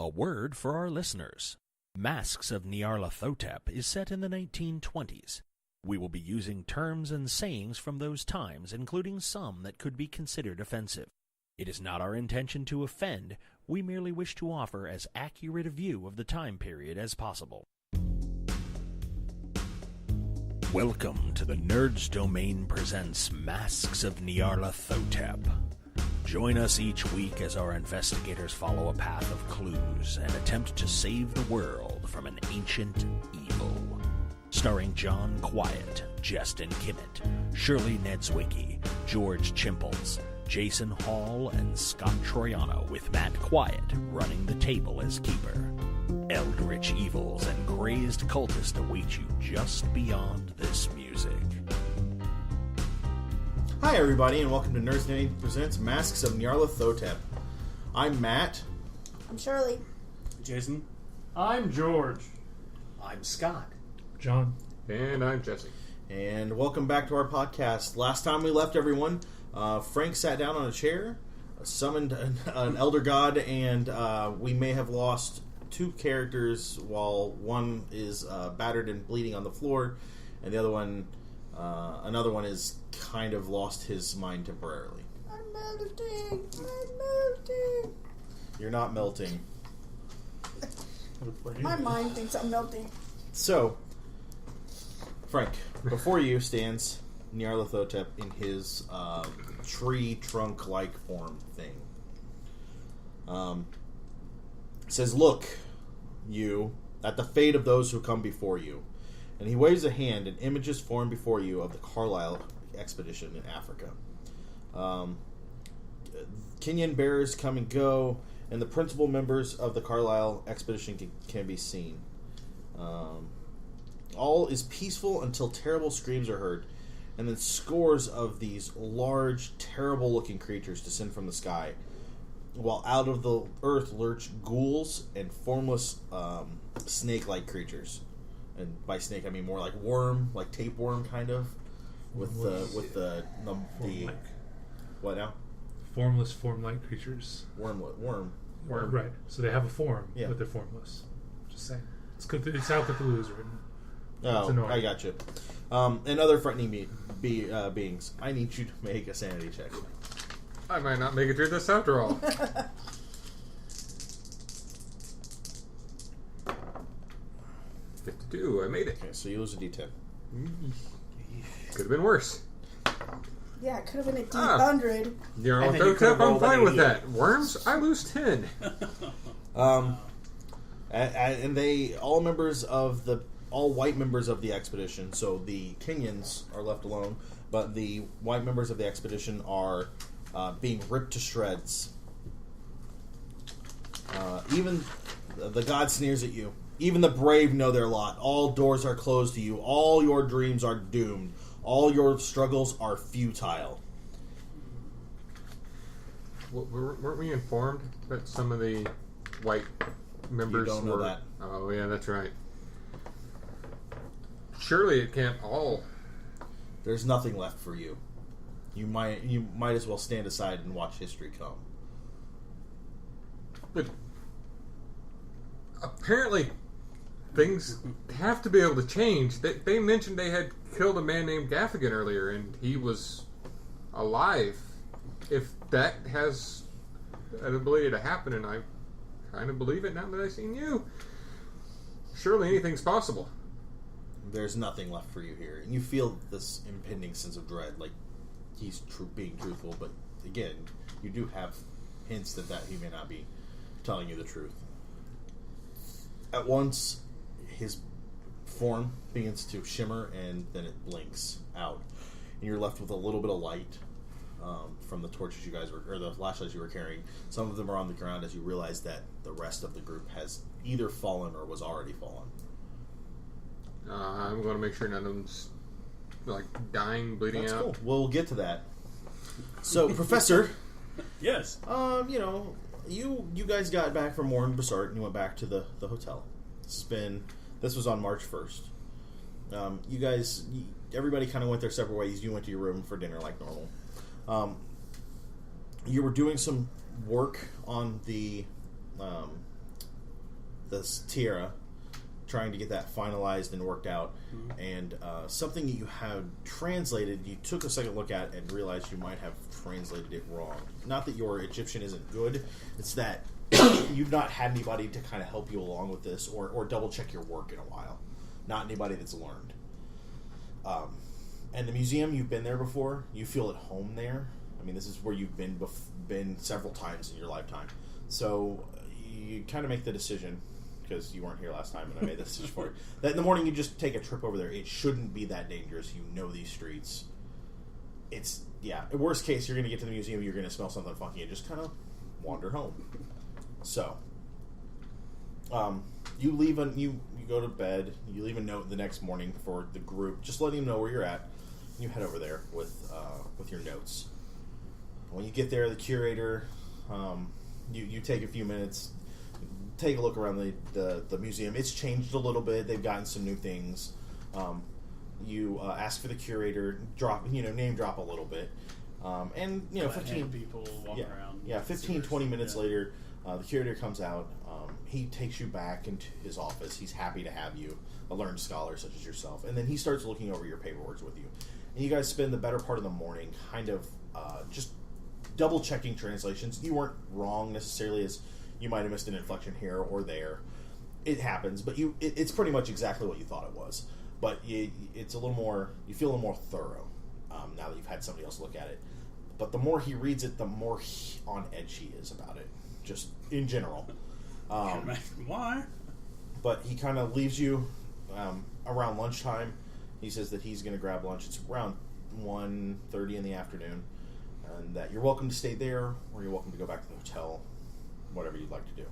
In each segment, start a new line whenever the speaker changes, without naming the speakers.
A word for our listeners. Masks of Nyarlathotep is set in the 1920s. We will be using terms and sayings from those times, including some that could be considered offensive. It is not our intention to offend. We merely wish to offer as accurate a view of the time period as possible. Welcome to the Nerds Domain presents Masks of Nyarlathotep. Join us each week as our investigators follow a path of clues and attempt to save the world from an ancient evil. Starring John Quiett, Justin Kimmet, Shirley Niedzwiecki, George Chimples, Jason Hall, and Scott Troiano, with Matt Quiett running the table as keeper. Eldritch evils and crazed cultists await you just beyond this music.
Hi everybody, and welcome to Nerds Domain presents Masks of Nyarlathotep. I'm Matt.
I'm Shirley.
Jason.
I'm George.
I'm Scott. John.
And I'm Jesse.
And welcome back to our podcast. Last time we left everyone, Frank sat down on a chair, summoned an elder god, and we may have lost two characters while one is battered and bleeding on the floor, and the other one, another one is kind of lost his mind temporarily.
I'm melting. I'm melting.
You're not melting.
My mind thinks I'm melting.
So, Frank, before you stands Nyarlathotep in his tree trunk-like form thing. Says, "Look, you, at the fate of those who come before you." And he waves a hand, and images form before you of the Carlisle expedition in Africa. Kenyan bearers come and go, and the principal members of the Carlisle expedition can be seen. All is peaceful until terrible screams are heard, and then scores of these large, terrible-looking creatures descend from the sky, while out of the earth lurch ghouls and formless snake-like creatures. And by snake, I mean more like worm, like tapeworm, kind of, with the what now?
Formless, form-like creatures.
Worm.
Right. So they have a form,
yeah,
but they're formless. Just saying. It's how Cthulhu is written.
Oh, I got you. And other frightening beings. I need you to make a sanity check.
I might not make it through this after all. 52. I made it.
Okay, so you lose a D10.
Could have been worse.
Yeah, it could have been a D100.
Nyarlathotep, I'm fine with that. Worms, I lose 10.
And they all white members of the expedition. So the Kenyans are left alone, but the white members of the expedition are being ripped to shreds. Even the god sneers at you. Even the brave know their lot. All doors are closed to you. All your dreams are doomed. All your struggles are futile.
Weren't we informed that some of the white members
You don't know that.
Oh, yeah, that's right. Surely it can't all...
There's nothing left for you. You might as well stand aside and watch history come.
But apparently things have to be able to change. They mentioned they had killed a man named Gaffigan earlier, and he was alive. If that has an ability to happen, and I kind of believe it now that I've seen you, surely anything's possible.
There's nothing left for you here. And you feel this impending sense of dread, like he's being truthful, but again, you do have hints that he may not be telling you the truth. At once, his form begins to shimmer, and then it blinks out. And you're left with a little bit of light from the torches you guys or the flashlights you were carrying. Some of them are on the ground as you realize that the rest of the group has either fallen or was already fallen.
I'm going to make sure none of them's dying, bleeding
That's
out.
Cool. We'll get to that. So, Professor.
Yes.
You guys got back from Warren Bassart and you went back to the hotel. This was on March 1st. Everybody kind of went their separate ways. You went to your room for dinner like normal. You were doing some work on the this tiara, trying to get that finalized and worked out, and something that you had translated, you took a second look at and realized you might have translated it wrong. Not that your Egyptian isn't good, it's that you've not had anybody to kind of help you along with this or double check your work in a while. Not anybody that's learned. And the museum, you've been there before. You feel at home there. I mean, this is where you've been several times in your lifetime. So you kind of make the decision, because you weren't here last time and I made this decision for you, that in the morning you just take a trip over there. It shouldn't be that dangerous. You know these streets. It's, worst case, you're going to get to the museum, you're going to smell something funky and just kind of wander home. So, you leave you go to bed, you leave a note the next morning for the group, just letting them know where you're at, and you head over there with your notes. When you get there, the curator, you take a few minutes, take a look around the museum. It's changed a little bit. They've gotten some new things. You ask for the curator, name drop a little bit, and 15
people walk around.
Yeah, 15-20 minutes later, the curator comes out. He takes you back into his office. He's happy to have you, a learned scholar such as yourself, and then he starts looking over your paperwork with you. And you guys spend the better part of the morning kind of just double checking translations. You weren't wrong necessarily, as you might have missed an inflection here or there. It happens, but it's pretty much exactly what you thought it was. But it's a little more, you feel a little more thorough now that you've had somebody else look at it. But the more he reads it, the more on edge he is about it, just in general.
Can't imagine why.
But he kind of leaves you around lunchtime. He says that he's going to grab lunch. It's around 1:30 in the afternoon, and that you're welcome to stay there, or you're welcome to go back to the hotel, whatever you'd like to do.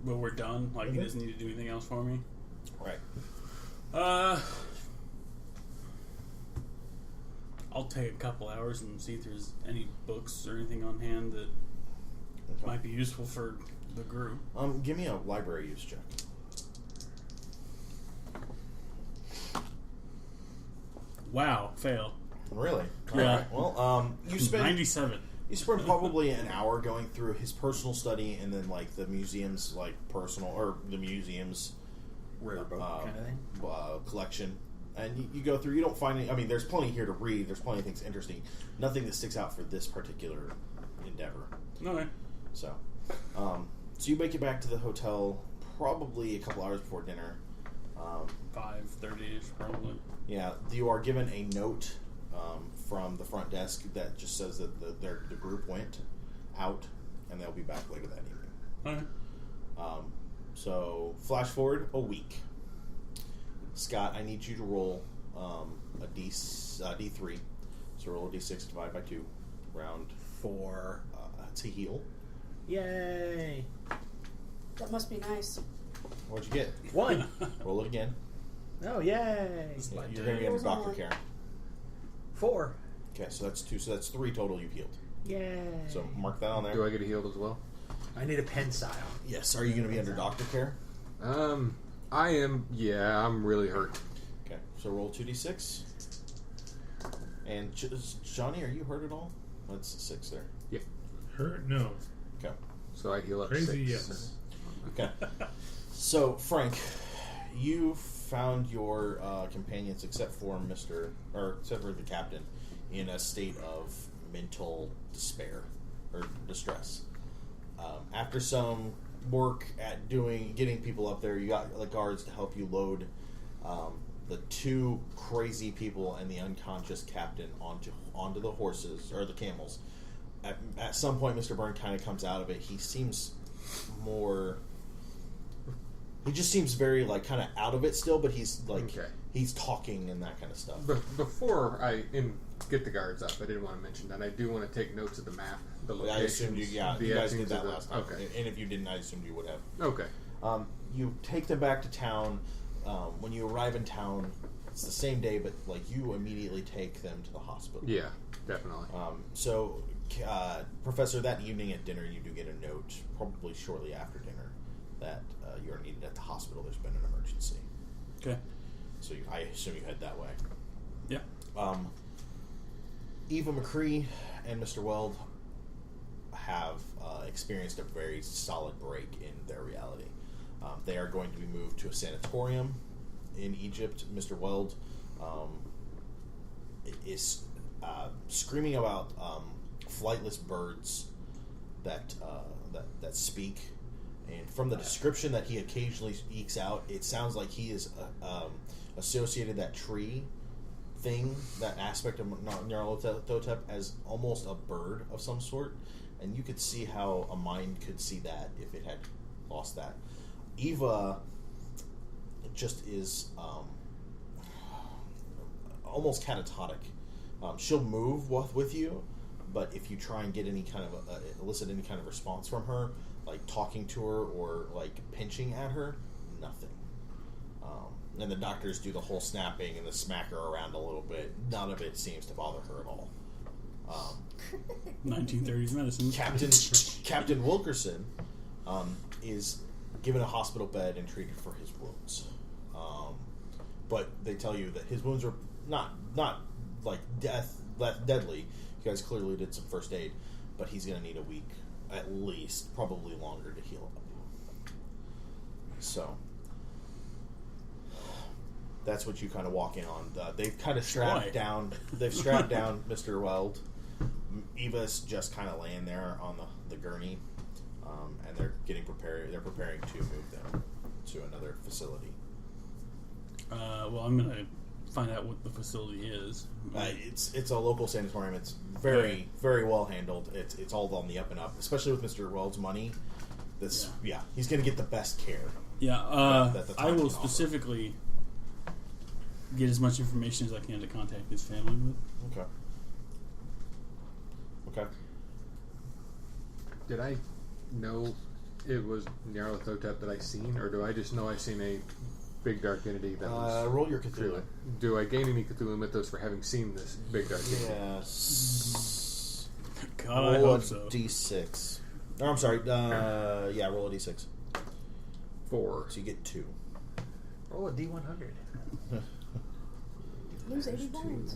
When we're done, he doesn't need to do anything else for me.
Right.
I'll take a couple hours and see if there's any books or anything on hand that might be useful for the group.
Give me a library use check.
Wow, fail.
Really?
Yeah.
All right. Well, you spend
97.
You spend probably an hour going through his personal study, and then the museum's personal, or the museum's
rare book kind of thing,
collection. And you go through. You don't find any. I mean, there's plenty here to read. There's plenty of things interesting. Nothing that sticks out for this particular endeavor.
Okay.
So you make it back to the hotel probably a couple hours before dinner.
5:30ish, probably.
Yeah, you are given a note from the front desk that just says that the group went out and they'll be back later that evening.
Okay.
So flash forward a week. Scott, I need you to roll a D3. So roll a D6 divided by 2. Round 4 to heal.
Yay!
That must be nice.
What'd you get?
1.
Roll it again.
Oh, yay!
Yeah, you're going to be under doctor care.
4.
Okay, so that's 2. So that's 3 total you've healed.
Yay!
So mark that on there.
Do I get healed as well?
I need a pensile.
Yes. Are you going to be under doctor care?
I am. Yeah, I'm really hurt.
Okay, so roll 2d6. And Johnny, are you hurt at all? That's 6 there.
Yeah.
Hurt? No.
Okay.
So I heal up
Crazy?
6.
Yes.
Okay. So Frank, you found your companions, except for the captain, in a state of mental despair or distress. After some work at getting people up there, you got the guards to help you load the 2 crazy people and the unconscious captain onto the horses or the camels. At some point, Mr. Byrne kind of comes out of it. He seems more. He just seems very kind of out of it still, but he's he's talking and that kind of stuff.
Before I get the guards up, I didn't want to mention that I do want to take notes of the map. The locations,
I assumed you guys did that last time.
Okay.
And if you didn't, I assumed you would have.
Okay.
You take them back to town. When you arrive in town, it's the same day, but you immediately take them to the hospital.
Yeah, definitely.
Professor, that evening at dinner, you do get a note, probably shortly after dinner, that you are needed at the hospital. There's been an emergency.
Okay.
So I assume you head that way.
Yeah.
Eva McCrea and Mr. Weld have experienced a very solid break in their reality. They are going to be moved to a sanatorium in Egypt. Mr. Weld is screaming about flightless birds that speak, and from the description that he occasionally ekes out, it sounds like he is associated that tree thing, that aspect of Nyarlathotep, as almost a bird of some sort, and you could see how a mind could see that if it had lost that. Eva just is almost catatonic. She'll move with you, but if you try and get any kind of elicit any kind of response from her, like talking to her or like pinching at her, nothing. And the doctors do the whole snapping and the smack her around a little bit. None of it seems to bother her at all.
1930s medicine.
Captain Wilkerson is given a hospital bed and treated for his wounds. But they tell you that his wounds are not like deadly. You guys clearly did some first aid, but he's going to need a week at least, probably longer, to heal up. So that's what you kind of walk in on. They've kind of strapped down. They've strapped down Mr. Weld. Eva's just kind of laying there on the gurney, and they're getting prepared. They're preparing to move them to another facility.
Well, I'm gonna find out what the facility is.
It's a local sanatorium. It's very well handled. It's all on the up and up, especially with Mr. Weld's money. He's gonna get the best care.
Yeah, I will
can
specifically get as much information as I can to contact his family with.
Okay.
Did I know it was Nyarlathotep that I seen, or do I just know I seen a big dark entity that was...
roll your Cthulhu.
Do I gain any Cthulhu mythos for having seen this big dark entity?
Yes.
God, I hope so.
D6. No, I'm sorry. Roll a D6.
4.
So you get 2.
Roll a D100.
Lose 80 points.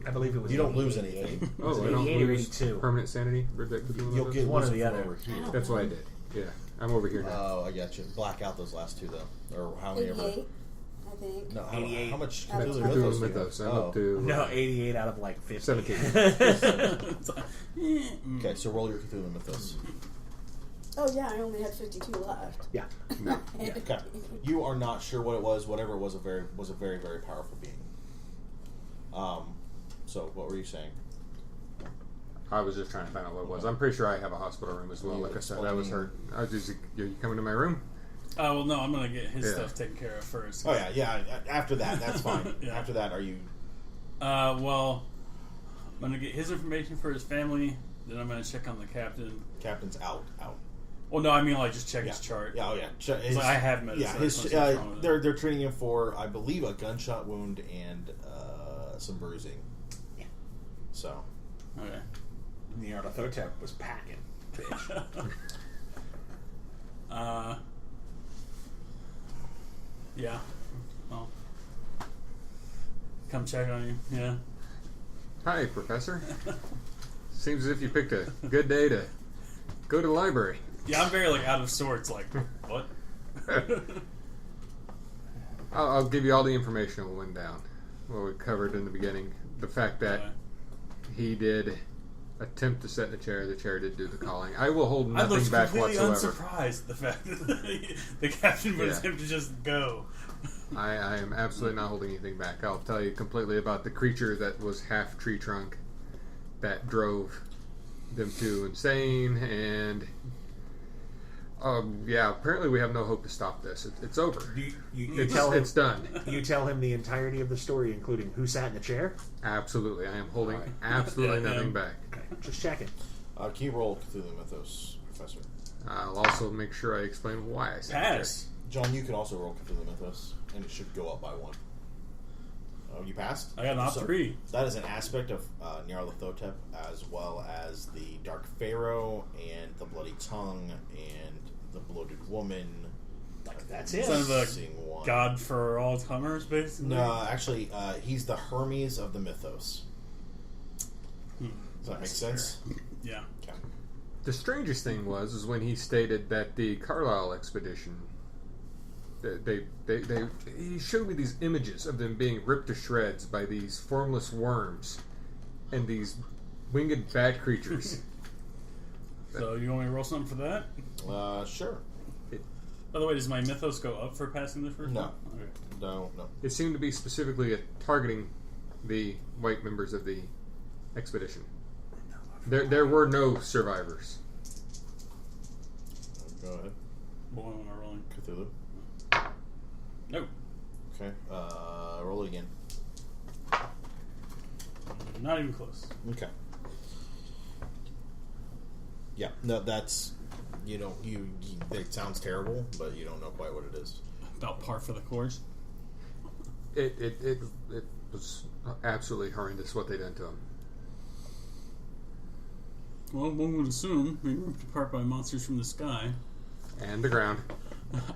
I believe it was.
You don't
88.
lose anything.
Oh, I don't
88 or
lose
82.
permanent sanity?
You'll get
one or
lose
the
it from
other.
over here.
That's what I did. Yeah. I'm over here now.
Oh, I got you. Black out those last 2 though, or how many
88,
ever?
I think.
No,
88.
How much
Out of
Cthulhu
100.
Mythos
Cthulhu
do you have?
mythos. I'm up to...
No, 88 out of like 50.
17.
Okay, so roll your Cthulhu Mythos.
Oh yeah, I only had 52 left.
Yeah.
No.
Okay, you are not sure what it was. Whatever it was, a very very powerful being. So what were you saying?
I was just trying to find out what it was. I'm pretty sure I have a hospital room as well.
You
Like I said, I was
explaining-
hurt. I was just... You coming to my room?
Well, no, I'm gonna get his
Yeah.
stuff taken care of first.
Oh yeah. After that, that's fine.
Yeah.
After that, are you?
Well, I'm gonna get his information for his family. Then I'm gonna check on the captain.
Captain's out.
Well, no, I mean like just check his
Yeah.
chart.
Yeah. Oh yeah.
It's like I have medicine.
Yeah.
I just wanna see what's wrong with it.
They're treating him for, I believe, a gunshot wound and some bruising.
Yeah.
So.
Okay.
Nyarlathotep was packing. Bitch.
Yeah. Well, come check on you. Yeah.
Hi, Professor. Seems as if you picked a good day to go to the library.
Yeah, I'm very like out of sorts. Like what?
I'll give you all the information that went down. What we covered in the beginning. The fact that he did attempt to sit in the chair did do the calling. I will hold
I
nothing
looked
back
completely
whatsoever.
unsurprised at the fact that the captain wanted him to just go.
I am absolutely not holding anything back. I'll tell you completely about the creature that was half tree trunk that drove them to insane, and apparently we have no hope to stop this. It's over. It's done.
You tell him the entirety of the story, including who sat in the chair?
Absolutely. I am holding absolutely nothing back.
Okay, just checking.
Can you roll Cthulhu Mythos, Professor?
I'll also make sure I explain why I said
Pass.
John, you can also roll Cthulhu Mythos, and it should go up by 1. Oh, you passed?
I got an 3.
That is an aspect of Nyarlathotep, as well as the Dark Pharaoh, and the Bloody Tongue, and the Bloated Woman.
Like, that's it.
Son of a
Missing one.
God for all comers, basically.
No, actually, he's the Hermes of the mythos. Does that make sense?
Yeah.
Okay.
The strangest thing was when he stated that the Carlisle expedition, he showed me these images of them being ripped to shreds by these formless worms and these winged bat creatures.
So you want me to roll something for that?
Sure.
By the way, does my mythos go up for passing the first
No.
one? Okay.
No.
It seemed to be specifically targeting the white members of the expedition. There were no survivors.
Go ahead.
What one am I rolling?
Cthulhu.
Nope.
Okay. Roll it again.
Not even close.
Okay. Yeah. No, that's you it sounds terrible, but you don't know quite what it is.
About par for the course.
It was absolutely horrendous what they done to him.
Well, one would assume being ripped apart by monsters from the sky.
And the ground.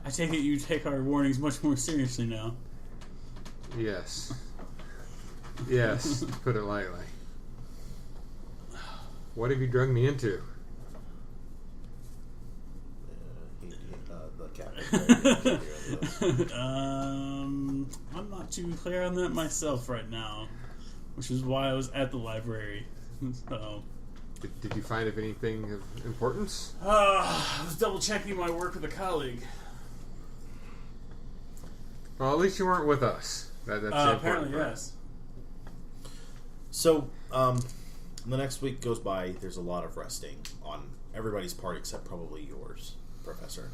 I take it you take our warnings much more seriously now.
Yes. Yes, put it lightly. What have you drug me into?
The captain.
I'm not too clear on that myself right now, which is why I was at the library. So,
Did you find of anything of importance?
I was double checking my work with a colleague.
Well, at least you weren't with us. That's the important
Apparently,
part.
yes.
So, the next week goes by. There's a lot of resting on everybody's part except probably yours, Professor.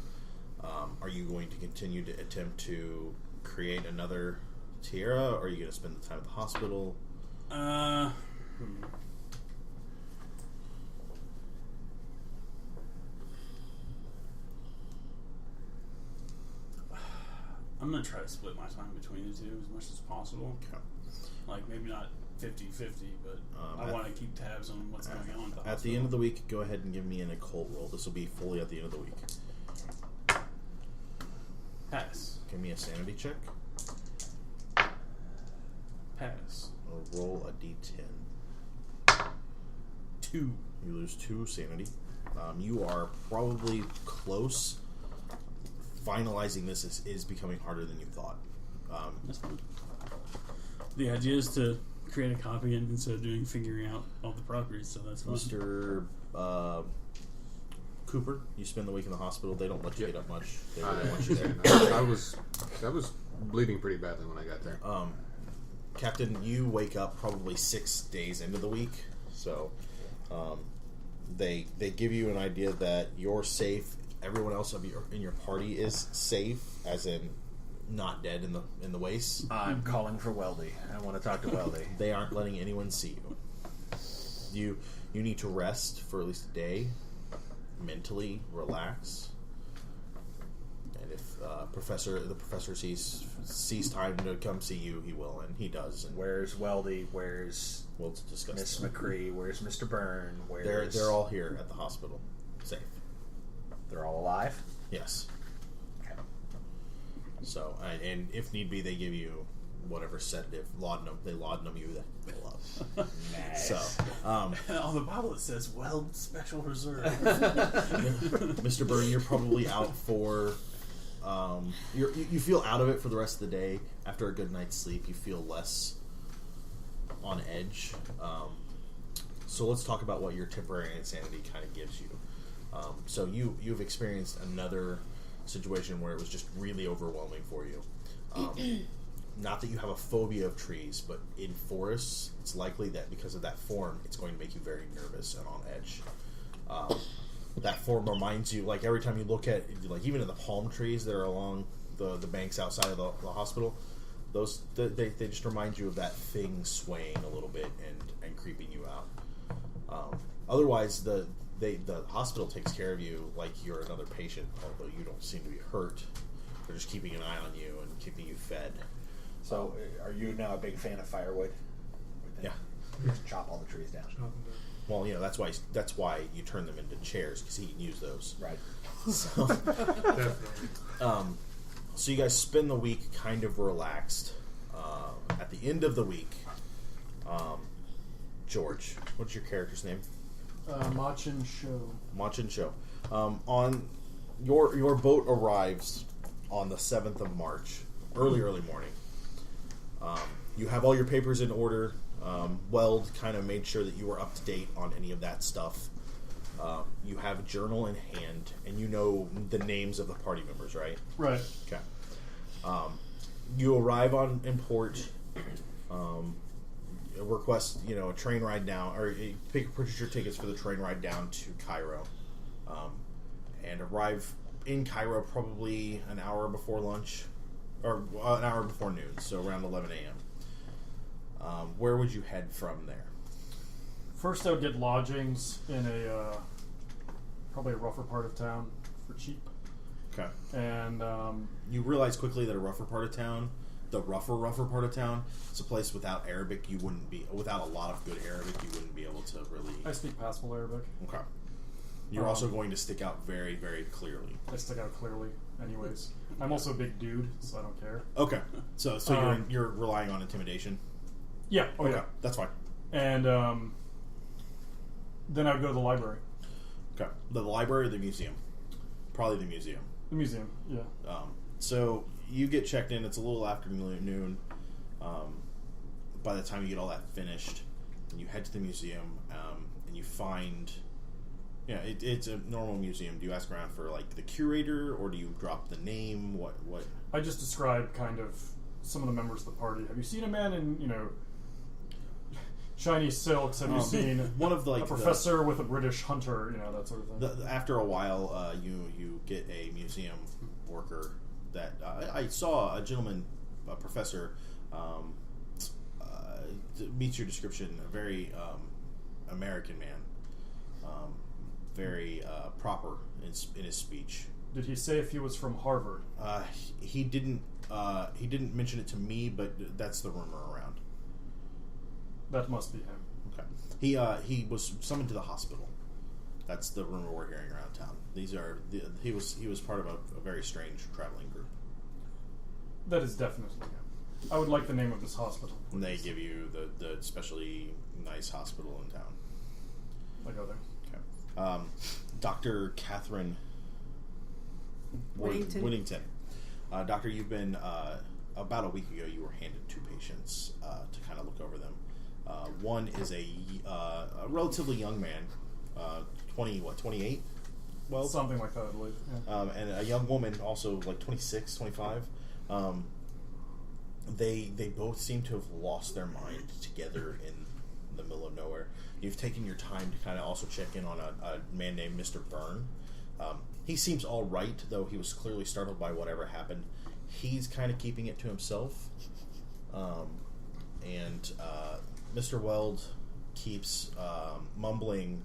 Are you going to continue to attempt to create another tiara, or are you going to spend the time at the hospital?
I'm going to try to split my time between the two as much as possible.
Okay.
Like, maybe not 50-50, but I want to keep tabs on what's going on at the hospital.
At the end of the week, go ahead and give me an occult roll. This will be fully at the end of the week.
Pass.
Give me a sanity check.
Pass.
Roll a d10.
2.
You lose 2 sanity. You are probably close. Finalizing this is becoming harder than you thought.
That's fine. The idea is to create a copy and instead of figuring out all the properties, so that's fine.
Mr. Cooper, you spend the week in the hospital. They don't let you get up much. They really want you there.
I was bleeding pretty badly when I got there.
Captain, you wake up probably 6 days into the week, so they give you an idea that you're safe. Everyone else in your party is safe, as in not dead in the waist.
I'm calling for Weldy. I want to talk to Weldy.
They aren't letting anyone see you. You need to rest for at least a day, mentally relax. And if the professor sees time to come see you, he will, and he does. And
Where's Weldy? Where's
we'll discuss
Miss
that.
McCrea? Where's Mr. Byrne?
They're all here at the hospital, safe.
They're all alive?
Yes.
Okay.
So, and if need be, they give you whatever sedative, laudanum. They laudanum you. They love.
Nice.
So,
On the bottle it says Weld Special Reserve.
Mr. Byrne, you're probably out for. You feel out of it for the rest of the day. After a good night's sleep, you feel less on edge. So let's talk about what your temporary insanity kind of gives you. So you've experienced another situation where it was just really overwhelming for you. Not that you have a phobia of trees, but in forests, it's likely that because of that form, it's going to make you very nervous and on edge. That form reminds you, like every time you look at, like even in the palm trees that are along the banks outside of the hospital, those they just remind you of that thing swaying a little bit and creeping you out. Otherwise, the hospital takes care of you like you're another patient, although you don't seem to be hurt. They're just keeping an eye on you and keeping you fed.
So, are you now a big fan of firewood?
Yeah.
Just chop all the trees down.
Well, that's why you turn them into chairs, because he can use those.
Right.
So, so you guys spend the week kind of relaxed. At the end of the week, George, what's your character's name?
Chinsho.
Chinsho. On your boat arrives on the 7th of March, early morning. You have all your papers in order. Weld kind of made sure that you were up to date on any of that stuff. You have a journal in hand, and you know the names of the party members, right?
Right.
Okay. You arrive in port. Request a train ride down, or purchase your tickets for the train ride down to Cairo, and arrive in Cairo probably an hour before lunch, or an hour before noon, so around 11 a.m. Where would you head from there?
First, I would get lodgings in probably a rougher part of town for cheap.
Okay.
And
you realize quickly that a rougher part of town, the rougher part of town, it's a place without Arabic. You wouldn't be, without a lot of good Arabic, you wouldn't be able to really.
I speak passable Arabic.
Okay. You're also going to stick out very, very clearly.
I stick out clearly, anyways. I'm also a big dude, so I don't care.
Okay. So you're relying on intimidation.
Yeah. Oh
okay.
yeah.
That's fine.
And then I would go to the library.
Okay. The library or the museum? Probably the museum.
The museum. Yeah.
So you get checked in. It's a little after noon. By the time you get all that finished, and you head to the museum, and you find, it's a normal museum. Do you ask around for like the curator, or do you drop the name? What?
I just describe kind of some of the members of the party. Have you seen a man in shiny silks? Have you seen
one of
a professor with a British hunter? That sort of thing.
After a while, you get a museum worker that I saw a gentleman, a professor, meets your description. A very American man, very proper in his speech.
Did he say if he was from Harvard?
He didn't. He didn't mention it to me, but that's the rumor around.
That must be him.
Okay. He was summoned to the hospital. That's the rumor we're hearing around town. He was part of a very strange traveling group.
That is definitely him. I would like the name of this hospital.
And they give you the especially nice hospital in town.
I go there.
Okay. Dr. Catherine Whittington. Doctor, you've been about a week ago. You were handed 2 patients to kind of look over them. One is a relatively young man, 28? Well,
something like that, I believe. Yeah.
And a young woman, also like 26, 25. They both seem to have lost their mind together in the middle of nowhere. You've taken your time to kind of also check in on a man named Mr. Byrne. He seems all right, though he was clearly startled by whatever happened. He's kind of keeping it to himself. And Mr. Weld keeps mumbling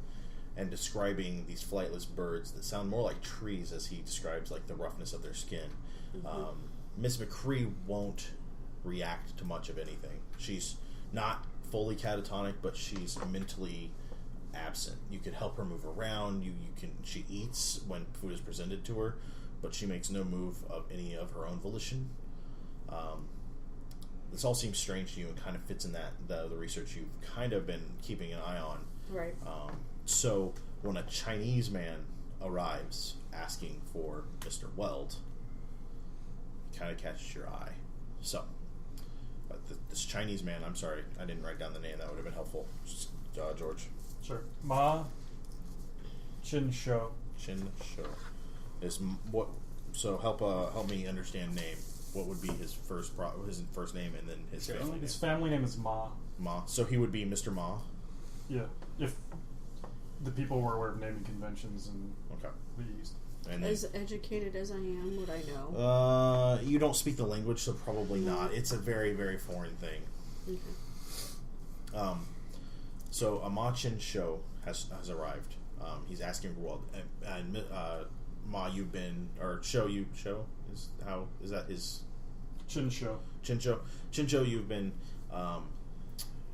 and describing these flightless birds that sound more like trees, as he describes like the roughness of their skin. Miss McCrea won't react to much of anything. She's not fully catatonic, but she's mentally absent. You could help her move around. She eats when food is presented to her, but she makes no move of any of her own volition. This all seems strange to you and kind of fits in the research you've kind of been keeping an eye on.
Right.
So when a Chinese man arrives asking for Mr. Weld, it kind of catches your eye. So this Chinese man, I'm sorry, I didn't write down the name. That would have been helpful. George.
Sure. Chinsho.
Chinsho is what? So help me understand name. What would be his first name and then his family name?
His family name is Ma.
Ma. So he would be Mr. Ma.
Yeah. If the people were aware of naming conventions and the East.
And as educated as I am, would I know?
You don't speak the language, so probably not. It's a very, very foreign thing. Okay. So Ma Chinsho has arrived. He's asking for Weld, and Ma, you've been, or Show is that his
Chinsho?
Chinsho,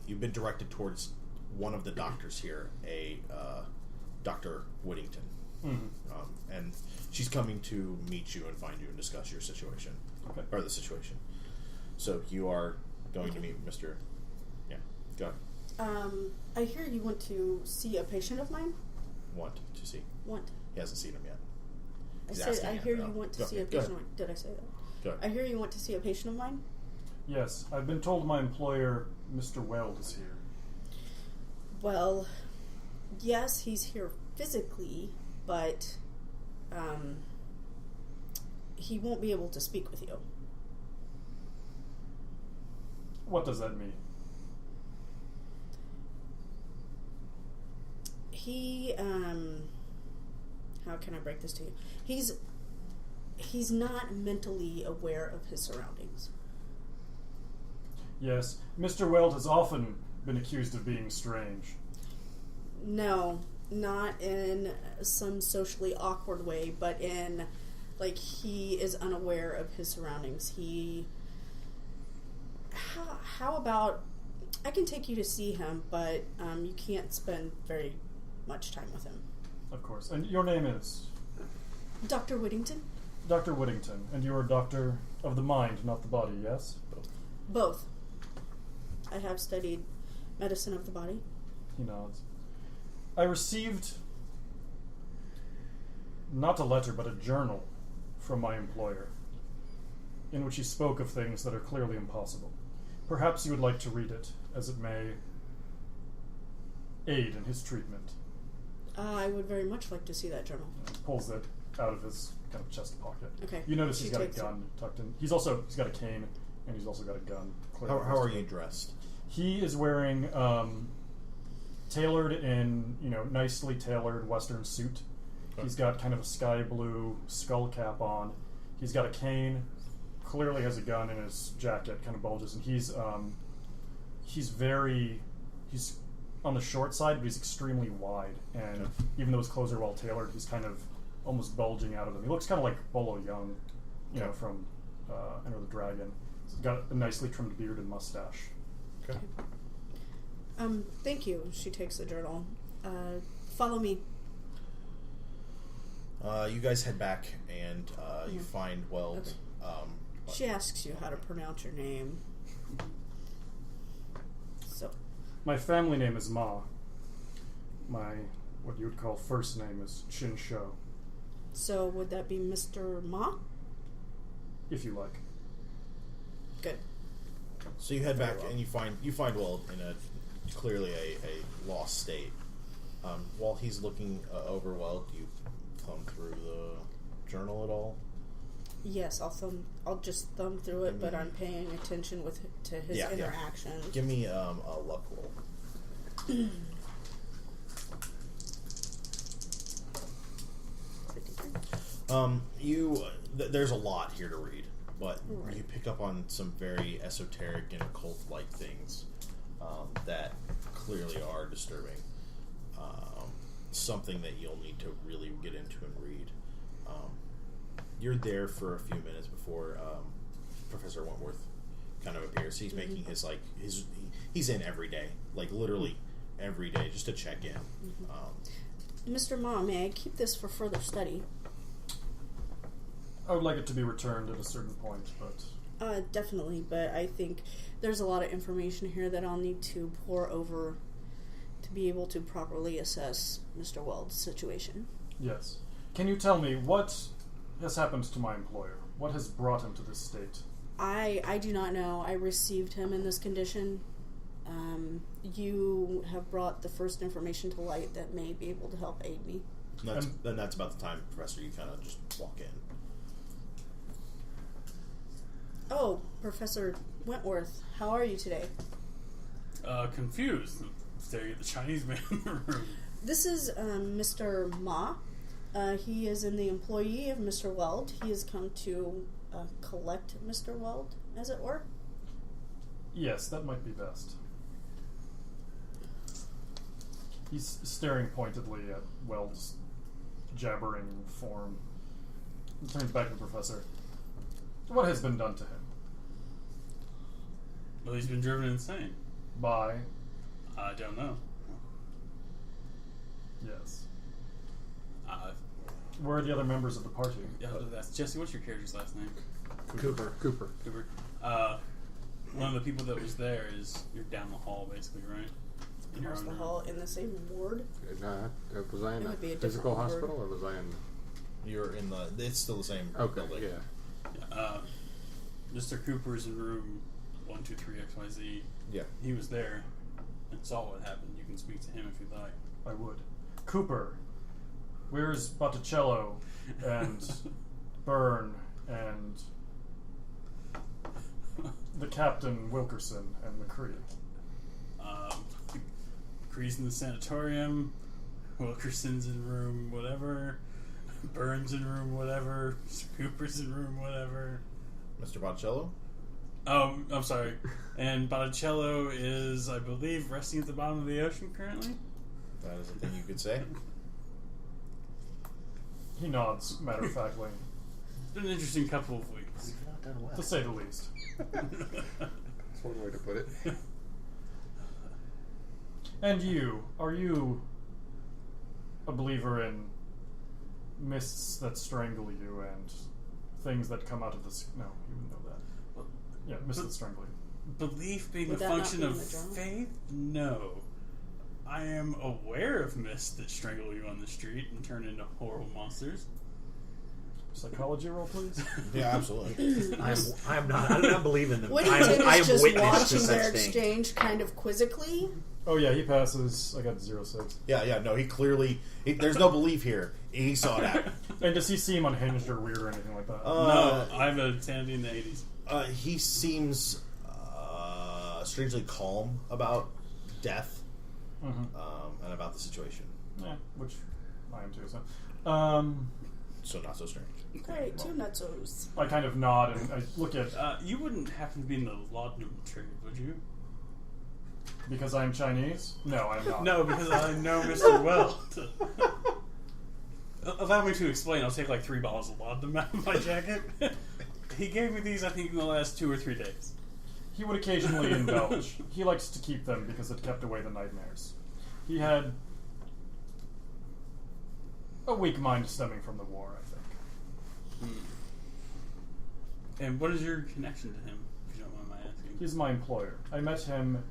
you've been directed towards one of the doctors here, Dr. Whittington. And she's coming to meet you and find you and discuss your situation, or the situation. So you are going to meet Mr. Yeah, go ahead.
I hear you want to see a patient of mine?
Want to see.
Want.
He hasn't seen him yet.
I hear you want to see a patient of mine. Did I say that?
Go ahead.
I hear you want to see a patient of mine?
Yes, I've been told my employer, Mr. Weld, is here.
Well, yes, he's here physically, but he won't be able to speak with you.
What does that mean?
He, how can I break this to you? He's not mentally aware of his surroundings.
Yes, Mr. Weld has often been accused of being strange.
No, not in some socially awkward way, but in, like, he is unaware of his surroundings. How about, I can take you to see him, but you can't spend very much time with him.
Of course. And your name is?
Dr. Whittington?
Dr. Whittington. And you are a doctor of the mind, not the body, yes?
Both. I have studied medicine of the body.
He nods. I received not a letter, but a journal from my employer, in which he spoke of things that are clearly impossible. Perhaps you would like to read it, as it may aid in his treatment.
I would very much like to see that journal.
He pulls it out of his kind of chest pocket.
Okay.
You notice
She
he's got a
takes it.
gun tucked in. He's got a cane, and he's also got a gun.
How are you dressed?
He is wearing tailored in, nicely tailored Western suit.
Okay.
He's got kind of a sky blue skull cap on. He's got a cane. Clearly has a gun in his jacket, kind of bulges, and he's on the short side, but he's extremely wide. And
Okay.
even though his clothes are well tailored, he's kind of almost bulging out of them. He looks kind of like Bolo Young, from Enter the Dragon. He's got a nicely trimmed beard and mustache.
Okay.
Thank you. She takes the journal. Follow me.
You guys head back, and you find Weld.
Okay. She asks you how to pronounce your name. So,
My family name is Ma. My, what you would call first name is Chinsho,
so would that be Mr. Ma?
if you like.
Good.
So you head back, and you find Weld in a clearly a lost state. While he's looking over Weld, you thumb through the journal at all?
Yes, I'll just thumb through it, but I'm paying attention to his interactions.
Give me a luck roll. There's a lot here to read, but you pick up on some very esoteric and occult-like things that clearly are disturbing. Something that you'll need to really get into and read. You're there for a few minutes before Professor Wentworth kind of appears. He's making he's in every day, like literally every day, just to check in.
Mr. Ma, may I keep this for further study?
I would like it to be returned at a certain point, but...
Definitely, but I think there's a lot of information here that I'll need to pour over to be able to properly assess Mr. Weld's situation.
Yes. Can you tell me what has happened to my employer? What has brought him to this state?
I do not know. I received him in this condition. You have brought the first information to light that may be able to help aid me.
And that's about the time, Professor, you kind of just walk in.
Oh, Professor Wentworth, how are you today?
Confused. Staring at the Chinese man in the room.
This is Mr. Ma. He is the employee of Mr. Weld. He has come to collect Mr. Weld, as it were.
Yes, that might be best. He's staring pointedly at Weld's jabbering form. He turns back to the professor. What has been done to him?
Well, he's been driven insane.
By?
I don't know.
Yes. Where are the other members of the party?
Yeah, that's Jesse. What's your character's last name?
Cooper.
Cooper. One of the people that was there is you're down the hall, basically, right?
across the hall in the same ward.
Was I in
It would be
a
a
physical
different
hospital, or was I in...
You're in the... It's still the same building.
Yeah.
Mr. Cooper's in room 123 XYZ.
Yeah.
He was there and saw what happened. You can speak to him if you'd like.
I would. Cooper, where's Botticello and Byrne and the Captain Wilkerson and McCrea?
McCrea's in the sanatorium. Wilkerson's in room whatever. Byrne's in room whatever. Mr. Cooper's in room whatever.
Mr. Botticello?
Oh, I'm sorry. And Botticello is, I believe, resting at the bottom of the ocean currently?
That is a thing you could say.
He nods, matter-of-factly.
It's been an interesting couple of weeks.
We've not done well.
To say the least.
That's one way to put it.
And you, are you a believer in mists that strangle you and things that come out of the... No, you wouldn't know that. Yeah, mists that strangle you.
Belief being
Would
a
that not
function
be in
of
the journal?
faith? No. I am aware of mists that strangle you on the street and turn into horrible monsters.
Psychology roll, please.
Yeah, absolutely.
I do not believe in them.
Whittington
I am
is just
witness to
watching
such
their
things.
exchange kind of quizzically.
Oh yeah, he passes. I got 0.6.
Yeah, no, he clearly... there's no belief here. He saw that.
And does he seem unhinged or weird or anything like that?
No, I have a sanity in the 80s.
He seems strangely calm about death and about the situation.
Yeah, which I am too. So,
So not so strange.
Great, two nutsos.
I kind of nod and I look at
You wouldn't happen to be in the laudanum trade, would you?
because I'm Chinese. No, I'm not.
No, because I know Mr. Weld. Allow me to explain. I'll take like 3 bottles of laudanum out of my jacket. He gave me these, I think, in the last 2 or 3 days.
He would occasionally indulge. He likes to keep them because it kept away the nightmares. He had a weak mind stemming from the war, I think.
And what is your connection to him, if you don't mind my asking?
He's my employer. I met him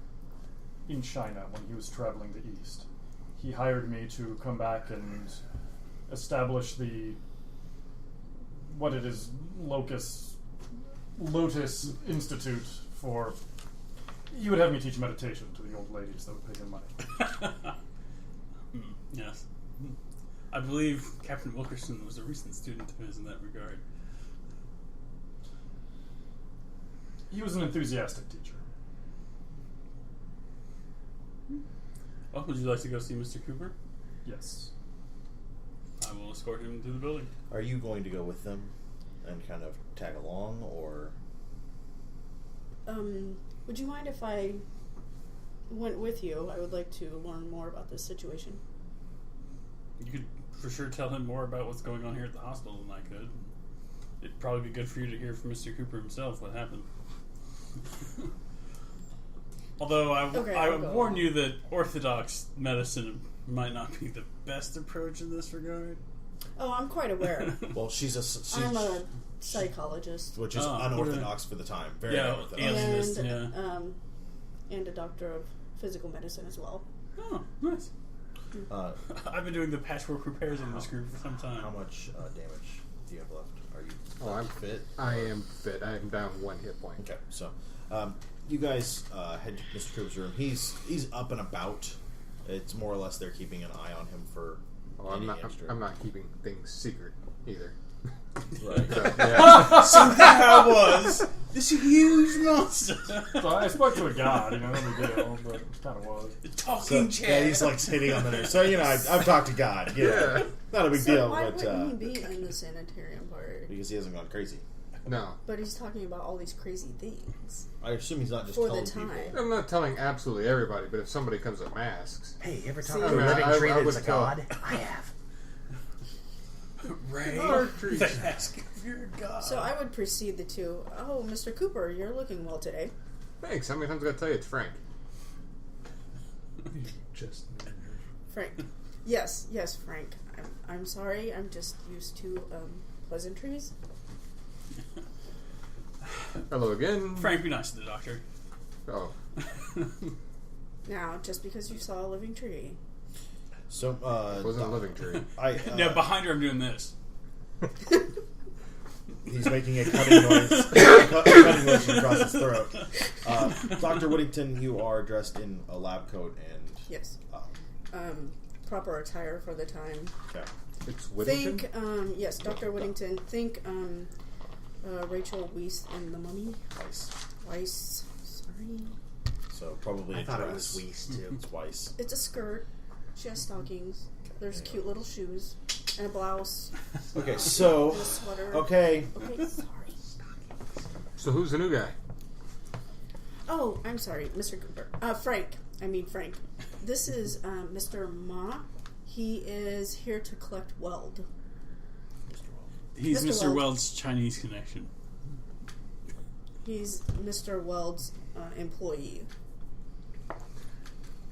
in China when he was traveling the East. He hired me to come back and establish the Lotus Institute for... He would have me teach meditation to the old ladies that would pay him money.
Yes. I believe Captain Wilkerson was a recent student of his in that regard.
He was an enthusiastic teacher.
Well, would you like to go see Mr. Cooper?
Yes.
I will escort him to the building.
Are you going to go with them and kind of tag along, or...
Would you mind if I went with you? I would like to learn more about this situation.
You could for sure tell him more about what's going on here at the hospital than I could. It'd probably be good for you to hear from Mr. Cooper himself what happened. Although I would warn you that orthodox medicine might not be the best approach in this regard.
Oh, I'm quite aware.
Well,
I'm a psychologist.
which is unorthodox for the time. Very unorthodox.
And a doctor of physical medicine as well.
Oh, nice. I've been doing the patchwork repairs in this group for some time.
How much damage do you have left? Are you
I'm
fit?
I am fit. I am down 1 hit point.
Okay, so you guys head to Mr. Cooper's room. He's up and about. It's more or less they're keeping an eye on him for.
Well, I'm not keeping things secret either.
Right.
So, yeah.
So that was this huge monster.
So I spoke to a god, no big deal, but it kind of was.
The talking chair.
Yeah, he's like sitting on the nurse. So I've talked to God.
Yeah.
Not a big
So
deal,
why
but
wouldn't he be in the sanitarium part?
because he hasn't gone crazy.
No.
But he's talking about all these crazy things.
I assume he's not just
For the
telling
time.
people.
I'm not telling absolutely everybody, but if somebody comes with masks...
Hey, you ever
See,
talk to a
I
living
mean,
tree
I
that's
would
a
tell-
god? I have.
Ray,
Archery.
they ask if you're a god.
So I would precede the two. Oh, Mr. Cooper, you're looking well today.
Thanks. How many times I gotta tell you it's Frank?
Just
Frank. Yes, Frank. I'm sorry. I'm just used to pleasantries.
Hello again.
Frank, be nice to the doctor.
Oh.
Now, just because you saw a living tree.
So,
It wasn't a living tree.
No, behind her, I'm doing this.
He's making a cutting noise, cutting motion across his throat. Dr. Whittington, you are dressed in a lab coat and
Yes. Proper attire for the time.
Okay.
It's Whittington?
Think, yes, Dr. Whittington. Think Rachel Weisz and the Mummy. Weisz. Sorry.
So probably
I
a
thought it
dress.
was Weisz too.
It's Weiss.
It's a skirt. She has stockings. There's cute little shoes and a blouse
Okay, so
and a sweater.
okay.
Okay, sorry.
So who's the new guy?
Oh, I'm sorry, Mr. Cooper. Frank. This is Mr. Ma. He is here to collect Weld.
He's
Mr.
Mr.
Weld.
Weld's Chinese connection.
He's Mr. Weld's employee.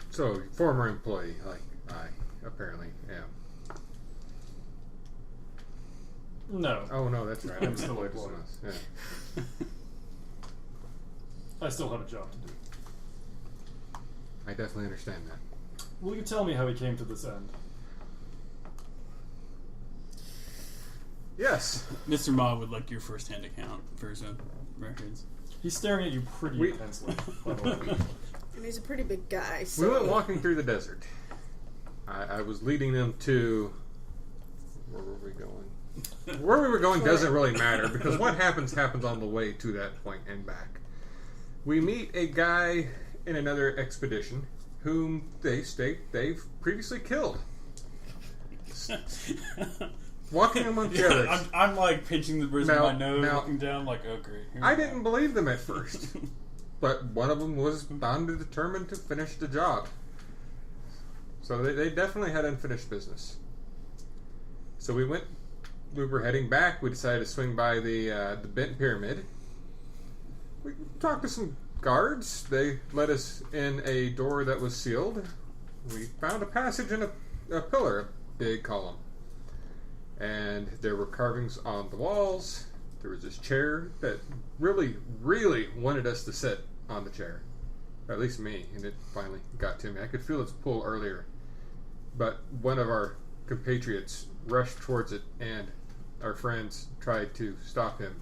So, former employee, like I apparently am.
No.
Oh, no, that's right.
I'm still
employed
employed.
as us. Yeah.
I still have a job to do.
I definitely understand that.
Will you tell me how he came to this end?
Yes.
Mr. Ma would like your first-hand account for his own records.
He's staring at you pretty intensely, by the way.
And he's a pretty big guy.
We
So
went walking through the desert. I was leading them to... Where were we going? Where we were going doesn't really matter, because what happens on the way to that point and back. We meet a guy in another expedition whom they state they've previously killed. Walking among the others.
I'm like pinching the bridge of
Now-
my nose,
now-
looking down, like, oh great. Here we
I
go.
didn't believe them at first, but one of them was bound and determined to finish the job. So they definitely had unfinished business. So we were heading back. We decided to swing by the bent pyramid. We talked to some guards. They let us in a door that was sealed. We found a passage in a pillar, a big column. And there were carvings on the walls. There was this chair that really, really wanted us to sit on the chair. Or at least me, and it finally got to me. I could feel its pull earlier. But one of our compatriots rushed towards it, and our friends tried to stop him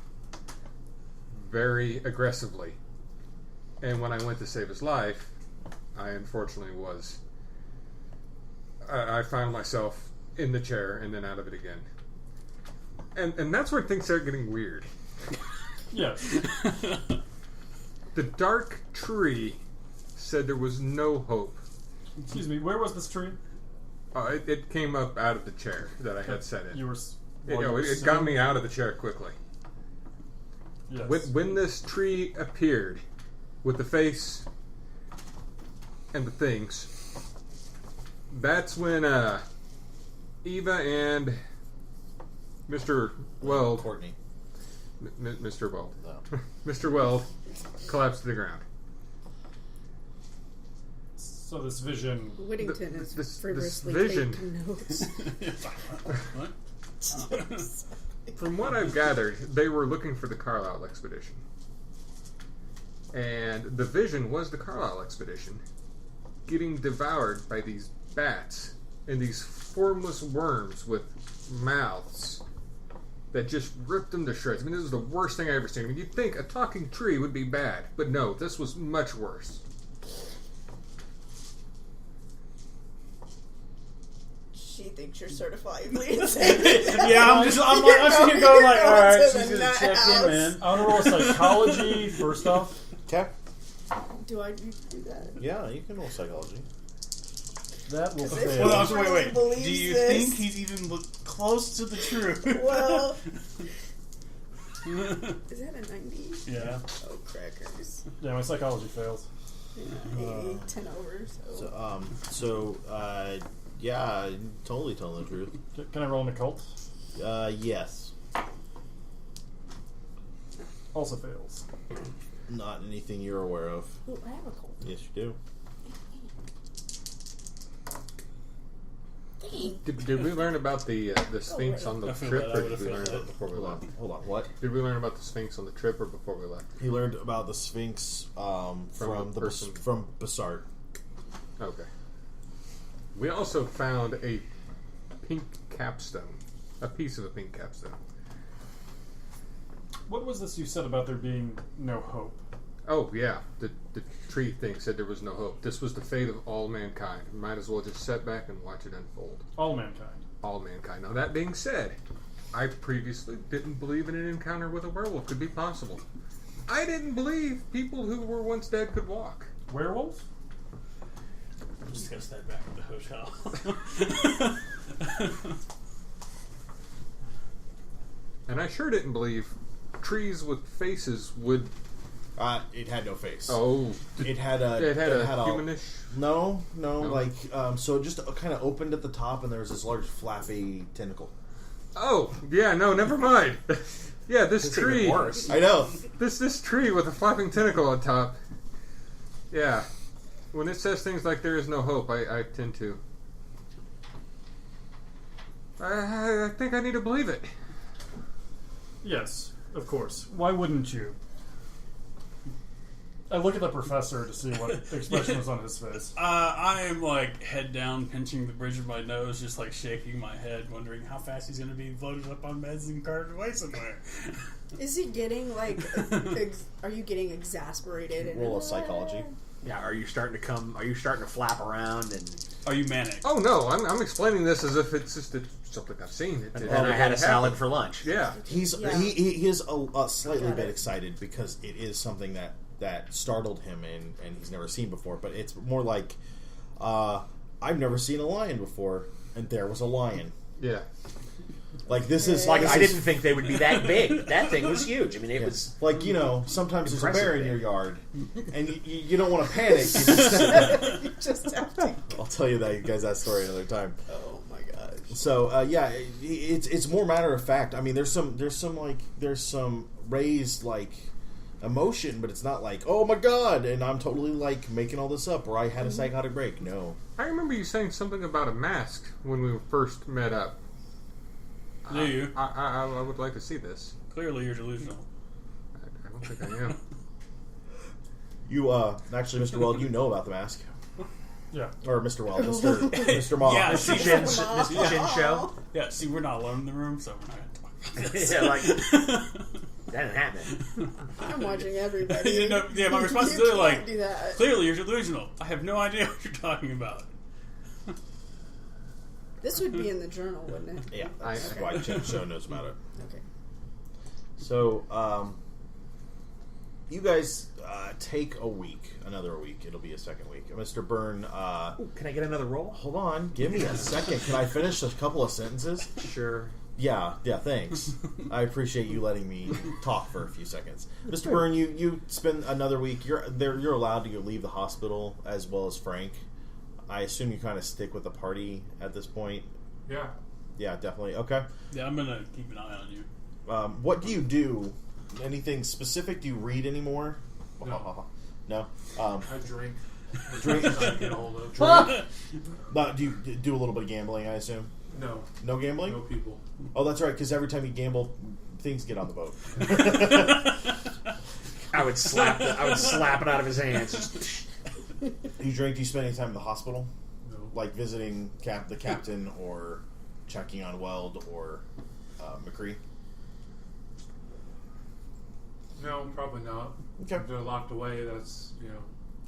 very aggressively. And when I went to save his life, I unfortunately was... I found myself in the chair and then out of it again. And that's where things start getting weird.
Yes.
The dark tree said there was no hope.
Excuse me, where was this tree?
It came up out of the chair that I had set in.
You were...
It got me out of the chair quickly.
Yes.
When this tree appeared with the face and the things, that's when Eva and Mr. Weld,
Courtney.
Mr. Weld,
No.
Mr. Weld collapsed to the ground.
So this vision...
Whittington is
this
frivolously
vision-
taking notes.
What?
From what I've gathered, they were looking for the Carlisle expedition. And the vision was the Carlisle expedition getting devoured by these bats and these formless worms with mouths that just ripped them to shreds. I mean, this is the worst thing I've ever seen. I mean, you'd think a talking tree would be bad, but no, this was much worse.
She thinks you're certifiably insane.
Yeah, I'm sitting here going like, all right, she's gonna check in, man.
I want to roll psychology first off.
Okay.
Do I need to do that?
Yeah, you can roll psychology.
That will
If
fail.
Well,
he
wait.
really believes
Do you
this-
think he's even close to the truth?
Well, is that a 90?
Yeah.
Oh, crackers.
Yeah, my psychology fails.
Yeah, 10 over, so.
Yeah, totally telling the truth.
Can I roll an occult?
Yes.
Also fails.
Not anything you're aware of.
Ooh, I have a cold.
Yes, you do.
Dang.
Did we learn about the Sphinx on the
I feel
trip,
that I
or
would've
did we learn
felt
about it before we
Hold
left?
on. Hold on. What?
Did we learn about the Sphinx on the trip or before we left?
He learned about the Sphinx from
the person.
from Bassart.
Okay. We also found a pink capstone. A piece of a pink capstone.
What was this you said about there being no hope?
Oh, yeah. The tree thing said there was no hope. This was the fate of all mankind. Might as well just sit back and watch it unfold.
All mankind.
All mankind. Now, that being said, I previously didn't believe in an encounter with a werewolf could be possible. I didn't believe people who were once dead could walk.
Werewolf?
We'll discuss that back at the hotel.
And I sure didn't believe trees with faces would...
It had no face.
Oh.
It had a
humanish...
No. Like, so it just kind of opened at the top, and there was this large flappy tentacle.
Oh, yeah, no, never mind. Yeah, this
It's
tree...
even worse.
I know.
This tree with a flapping tentacle on top. Yeah. When it says things like there is no hope, I tend to... I think I need to believe it.
Yes, of course. Why wouldn't you? I look at the professor to see what expression was on his face.
I am like head down, pinching the bridge of my nose, just like shaking my head, wondering how fast he's going to be loaded up on meds and carted away somewhere.
Is he getting like? Are you getting exasperated? And,
Roll of psychology.
Yeah, are you starting to flap around and...
Are you manic?
Oh no, I'm explaining this as if it's just something I've seen.
And then I had a salad for lunch.
Yeah.
He is a slightly bit excited because it is something that startled him and he's never seen before. But it's more like, I've never seen a lion before, and there was a lion.
Yeah.
Like this is
Like,
this
I
is-
didn't think they would be that big. That thing was huge. I mean, it was...
like, sometimes there's a
Impressive
bear in
big.
your yard, and you don't want to panic.
You just have to.
I'll tell you that story another time.
Oh my gosh.
So it's more matter of fact. I mean, there's some raised like emotion, but it's not like, oh my god, and I'm totally like making all this up, or I had a psychotic break. No.
I remember you saying something about a mask when we first met up.
Do you?
I would like to see this.
Clearly you're delusional.
I don't think I am.
You actually, Mr. Weld, you know about the mask,
Yeah.
or Mr. Weld, Mr. Ma.
Yeah,
Mr.
see,
Mr. Chinsho.
yeah, see, we're not alone in the room, so we're not going to talk about this.
Yeah, like... That didn't happen.
I'm watching everybody.
Yeah, my response is
You
really like,
can't do that.
clearly you're delusional. I have no idea what you're talking about.
This would be in the journal, wouldn't it?
Yeah, that's why Chinsho knows about it.
Okay.
So, you guys take another week. It'll be a second week. Mr. Byrne,
Ooh, can I get another roll?
hold on, give me a second. Can I finish a couple of sentences?
Sure.
Yeah, thanks. I appreciate you letting me talk for a few seconds. Mr. Byrne, you spend another week. You're allowed to leave the hospital as well as Frank. I assume you kind of stick with the party at this point.
Yeah.
Yeah, definitely. Okay.
Yeah, I'm going to keep an eye on you.
What do you do? Anything specific? Do you read anymore?
No.
No?
I drink.
Drink?
I get a hold of.
Do you do a little bit of gambling, I assume?
No.
No gambling?
No people.
Oh, that's right, because every time you gamble, things get on the boat.
I would slap it out of his hands.
You drink? Do you spend any time in the hospital?
No.
Like visiting the captain or checking on Weld or McCrea?
No, probably not.
Okay.
If they're locked away, that's,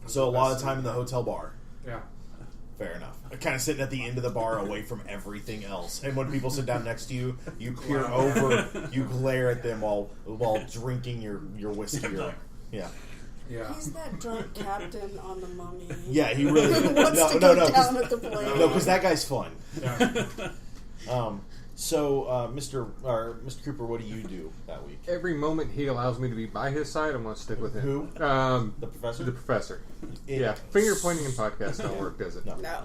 So a lot of time in the hotel bar.
Yeah.
Fair enough. Kind of sitting at the end of the bar away from everything else. And when people sit down next to you, you peer over, you glare at them while drinking your whiskey. Yeah.
Yeah.
He's that drunk captain on the Mummy.
Yeah, he really
Who wants to
no,
go down at the plane.
No, because that guy's fun.
Yeah.
So, Mr. Cooper, what do you do that week?
Every moment he allows me to be by his side, I'm going to stick with him.
Who?
The
professor?
The professor.
It-
Yeah, finger pointing in podcasts don't work, does it?
No.
No.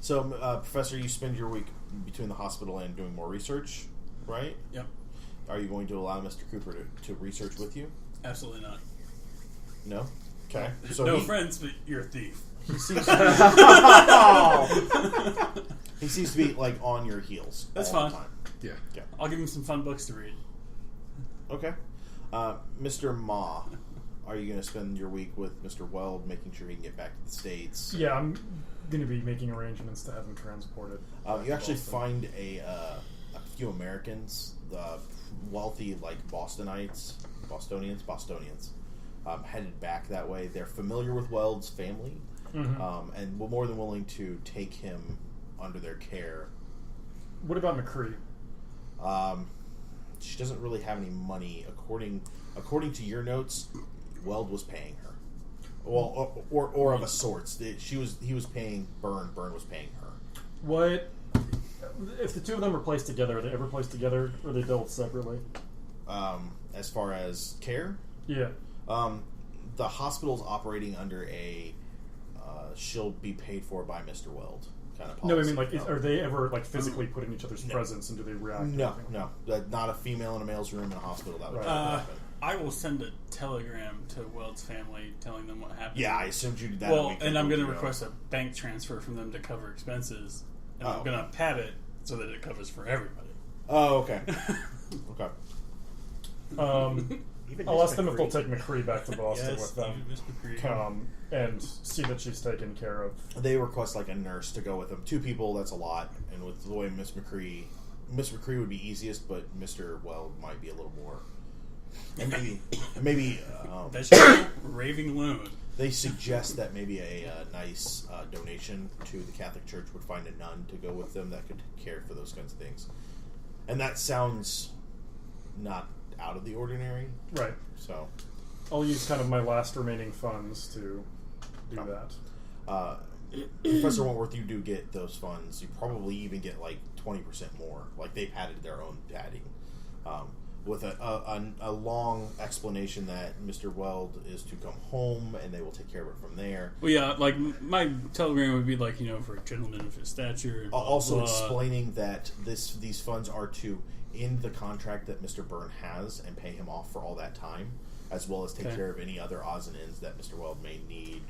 So, Professor, you spend your week between the hospital and doing more research, right?
Yep.
Are you going to allow Mr. Cooper to research with you?
Absolutely not.
No? Okay. So
no
he,
friends, but you're a thief.
he seems he seems to be, like, on your heels
That's
all
fine.
the time.
Yeah.
Okay.
I'll give him some fun books to read.
Okay. Mr. Ma, are you going to spend your week with Mr. Weld, making sure he can get back to the States?
Yeah, I'm going to be making arrangements to have him transported.
You actually find a few Americans, the wealthy, like Bostonians, headed back that way. They're familiar with Weld's family, and were more than willing to take him under their care.
What about McCrea?
She doesn't really have any money. According to your notes, Weld was paying her. Well, or of a sorts. He was paying Byrne. Byrne was paying her.
What if the two of them are placed together? Are they ever placed together, or are they billed separately?
As far as care,
Yeah.
the hospital's operating under a she'll be paid for by Mr. Weld kind of policy.
No, I mean, like, are they ever like physically put in each other's presence, and do they react?
No. Not a female in a male's room in a hospital. That would
Right.
never happen.
I will send a telegram to Weld's family telling them what happened.
Yeah, I assumed you did that.
Well, and I'm going to request a bank transfer from them to cover expenses, and I'm going to pad it so that it covers for everybody.
Oh, okay. Okay.
I'll ask them if they'll take McCrea back to Boston
Yes,
with them,
even Miss McCrea.
and see that she's taken care of.
They request like a nurse to go with them. 2 people, that's a lot. And with the way Miss McCrea would be easiest, but Mr. Weld might be a little more. And maybe
Vegetable raving loon.
they suggest that maybe a nice donation to the Catholic Church would find a nun to go with them that could care for those kinds of things. And that sounds not out of the ordinary.
Right.
So
I'll use kind of my last remaining funds to do that.
Professor Wentworth, you do get those funds. You probably even get like 20% more. Like they've added their own padding. With a long explanation that Mr. Weld is to come home and they will take care of it from there.
Well, yeah, like my telegram would be like, for a gentleman of his stature. And
Also explaining that these funds are to end the contract that Mr. Byrne has and pay him off for all that time, as well as take care of any other odds and ends that Mr. Weld may need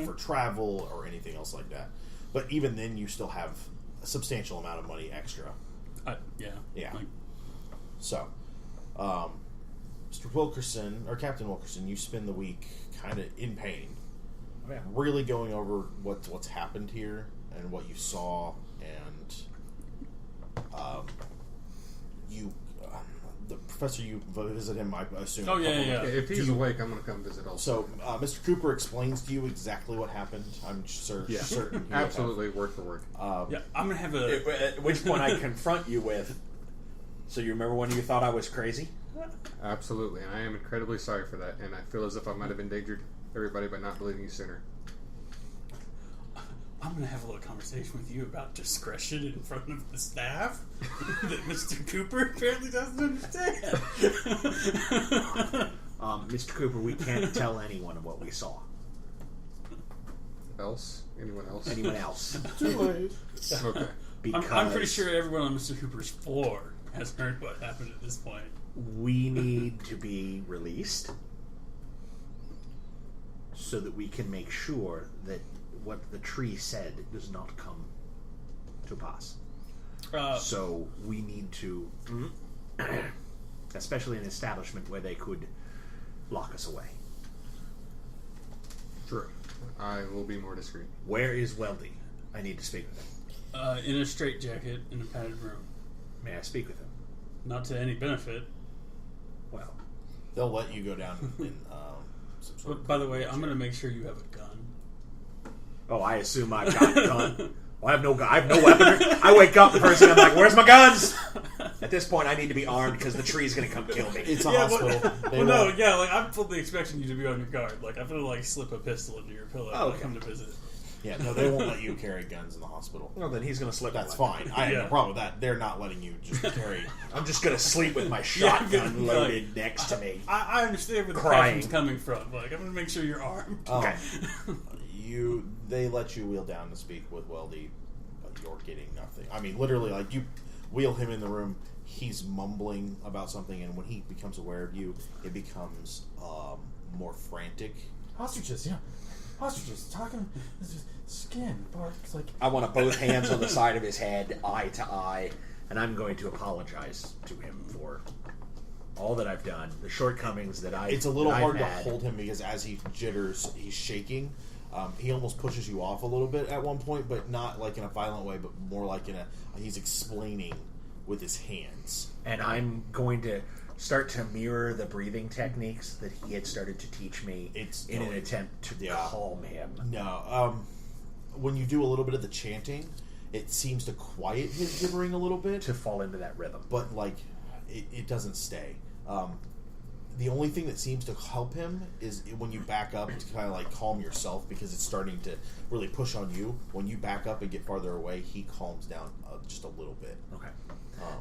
for travel or anything else like that. But even then, you still have a substantial amount of money extra.
Yeah.
So, Mr. Wilkerson, or Captain Wilkerson, you spend the week kind of in pain.
Oh, yeah.
Really going over what's happened here and what you saw, and the professor, you visit him, I assume.
Oh, yeah.
If he's awake, I'm going to come visit also.
So, Mr. Cooper explains to you exactly what happened. I'm certain. he would
Absolutely, word for word.
Yeah, I'm going to have a...
At which point I confront you with, so you remember when you thought I was crazy?
Absolutely, and I am incredibly sorry for that, and I feel as if I might have endangered everybody by not believing you sooner.
I'm going to have a little conversation with you about discretion in front of the staff that Mr. Cooper apparently doesn't understand.
Mr. Cooper, we can't tell anyone what we saw.
Anyone else?
Anyone else.
Too late.
Okay.
I'm pretty sure everyone on Mr. Cooper's floor has heard what happened at this point.
We need to be released so that we can make sure that what the tree said does not come to pass. So we need to, especially an establishment where they could lock us away.
True. I will be more discreet.
Where is Weldy? I need to speak with him.
In a straitjacket in a padded room.
May I speak with him?
Not to any benefit.
Well,
They'll let you go down in some sort
But
of...
by the way, I'm going to make sure you have a gun.
oh, I assume I've got a gun. Well, I have no gun. I have no weapon. I wake up the first thing I'm like, "Where's my guns?" At this point, I need to be armed because the tree's going to come kill me.
It's a
Yeah,
hospital.
Like I'm fully expecting you to be on your guard. Like I'm gonna slip a pistol into your pillow when I come to visit.
Yeah, no, they won't let you carry guns in the hospital.
Well, then he's going to slip.
That's
my weapon.
fine. I have no problem with that. They're not letting you just carry...
I'm just going to sleep with my
Yeah,
shotgun
like,
loaded next to me.
I understand where the
Crying.
passion's coming from. Like I'm gonna make sure you're armed.
Okay.
They let you wheel down to speak with Weldy, but you're getting nothing. I mean, literally, like, you wheel him in the room, he's mumbling about something, and when he becomes aware of you, it becomes more frantic.
Hostages, yeah. Hostages, talking, this is skin, bark, it's like...
I want both hands on the side of his head, eye to eye, and I'm going to apologize to him for all that I've done, the shortcomings that I.
It's a little
that
hard
I've
to
had.
hold him because as he jitters, he's shaking. He almost pushes you off a little bit at one point, but not like in a violent way, but more like in a he's explaining with his hands.
And I'm going to start to mirror the breathing techniques that he had started to teach me in an attempt to calm him.
No, when you do a little bit of the chanting, it seems to quiet his gibbering a little bit.
To fall into that rhythm.
But, like, it doesn't stay. The only thing that seems to help him is when you back up to kind of, like, calm yourself because it's starting to really push on you. When you back up and get farther away, he calms down just a little bit.
Okay.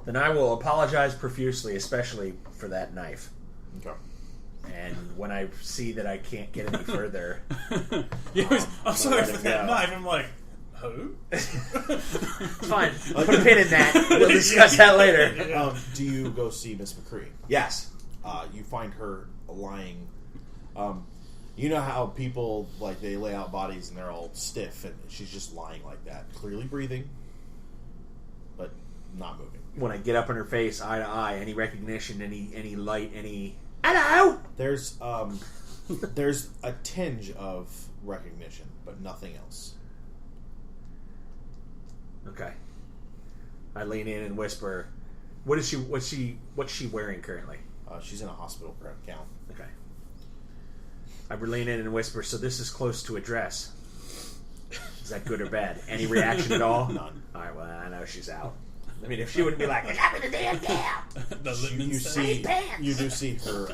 Then I will apologize profusely, especially for that knife.
Okay.
And when I see that I can't get any further...
I'm sorry
let
for
him
that
go.
knife. I'm like, who?
Fine. Put a pin in that. We'll discuss that later.
Do you go see Miss McCrea?
Yes.
You find her lying. You know how people, like, they lay out bodies and they're all stiff, and she's just lying like that. Clearly breathing, but not moving.
When I get up in her face, eye to eye, any recognition, any light, any... Hello!
There's a tinge of recognition, but nothing else.
Okay. I lean in and whisper, what's she wearing currently?
She's in a hospital gown.
Okay. I lean in and whisper, so this is close to a dress. Is that good or bad? Any reaction at all?
None.
Alright, well, I know she's out. I mean, if she wouldn't be like, what happened to the damn gown?
You do see her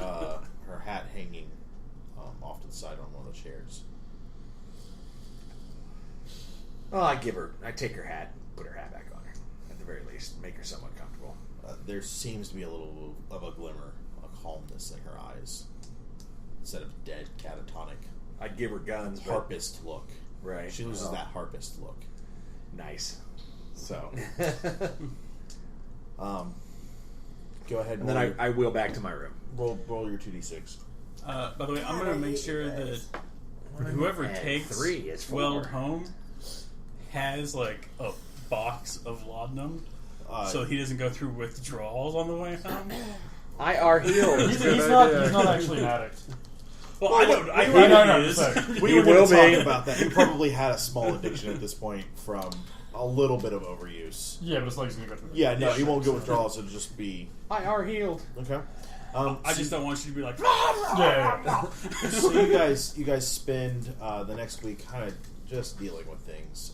her hat hanging off to the side on one of the chairs.
Well, I take her hat, put her hat back on her. At the very least, make her somewhat comfortable.
There seems to be a little of a glimmer, a calmness in her eyes. Instead of dead, catatonic.
I'd give her guns, but...
harpist look.
Right.
She loses that harpist look.
Nice.
So... go ahead
and then I wheel back to my room.
Roll your 2d6.
By the way, I'm going to make sure that whoever takes Weld home has, like, a box of laudanum so he doesn't go through withdrawals on the way home.
I are healed.
He's not actually an addict.
Well, I know he is.
We were going to talk about that. He probably had a small addiction at this point from a little bit of overuse.
Yeah, but it's like he's going to go through.
Yeah, no, he won't go withdrawals. It'll just be...
I are healed.
Okay.
I just don't want you to be like...
Yeah.
So you guys spend the next week kind of just dealing with things.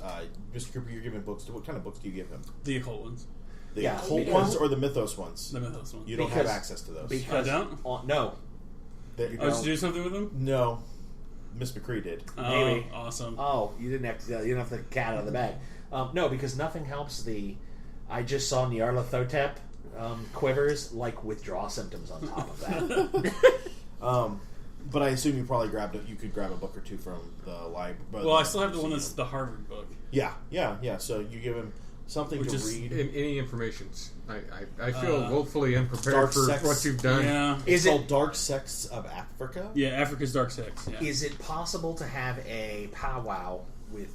Mr. Cooper, you're giving books. What kind of books do you give him?
The occult ones.
The occult ones or the mythos ones?
The mythos ones.
You don't have access to those.
Because
I don't?
No.
You
Oh, did you do something with them?
No. Miss McCrea did.
Maybe.
Oh, awesome.
Oh, you didn't have the cat out of the bag. No, because nothing helps I just saw Nyarlathotep quivers like withdrawal symptoms on top of that.
But I assume you probably you could grab a book or two from the library.
Well, I still have the one that's the Harvard book.
Yeah. So you give him something to read.
Any information. I feel woefully unprepared for
sex.
what you've done.
Yeah.
It's called Dark Sects of Africa.
Yeah, Africa's Dark Sex. Yeah.
Is it possible to have a powwow with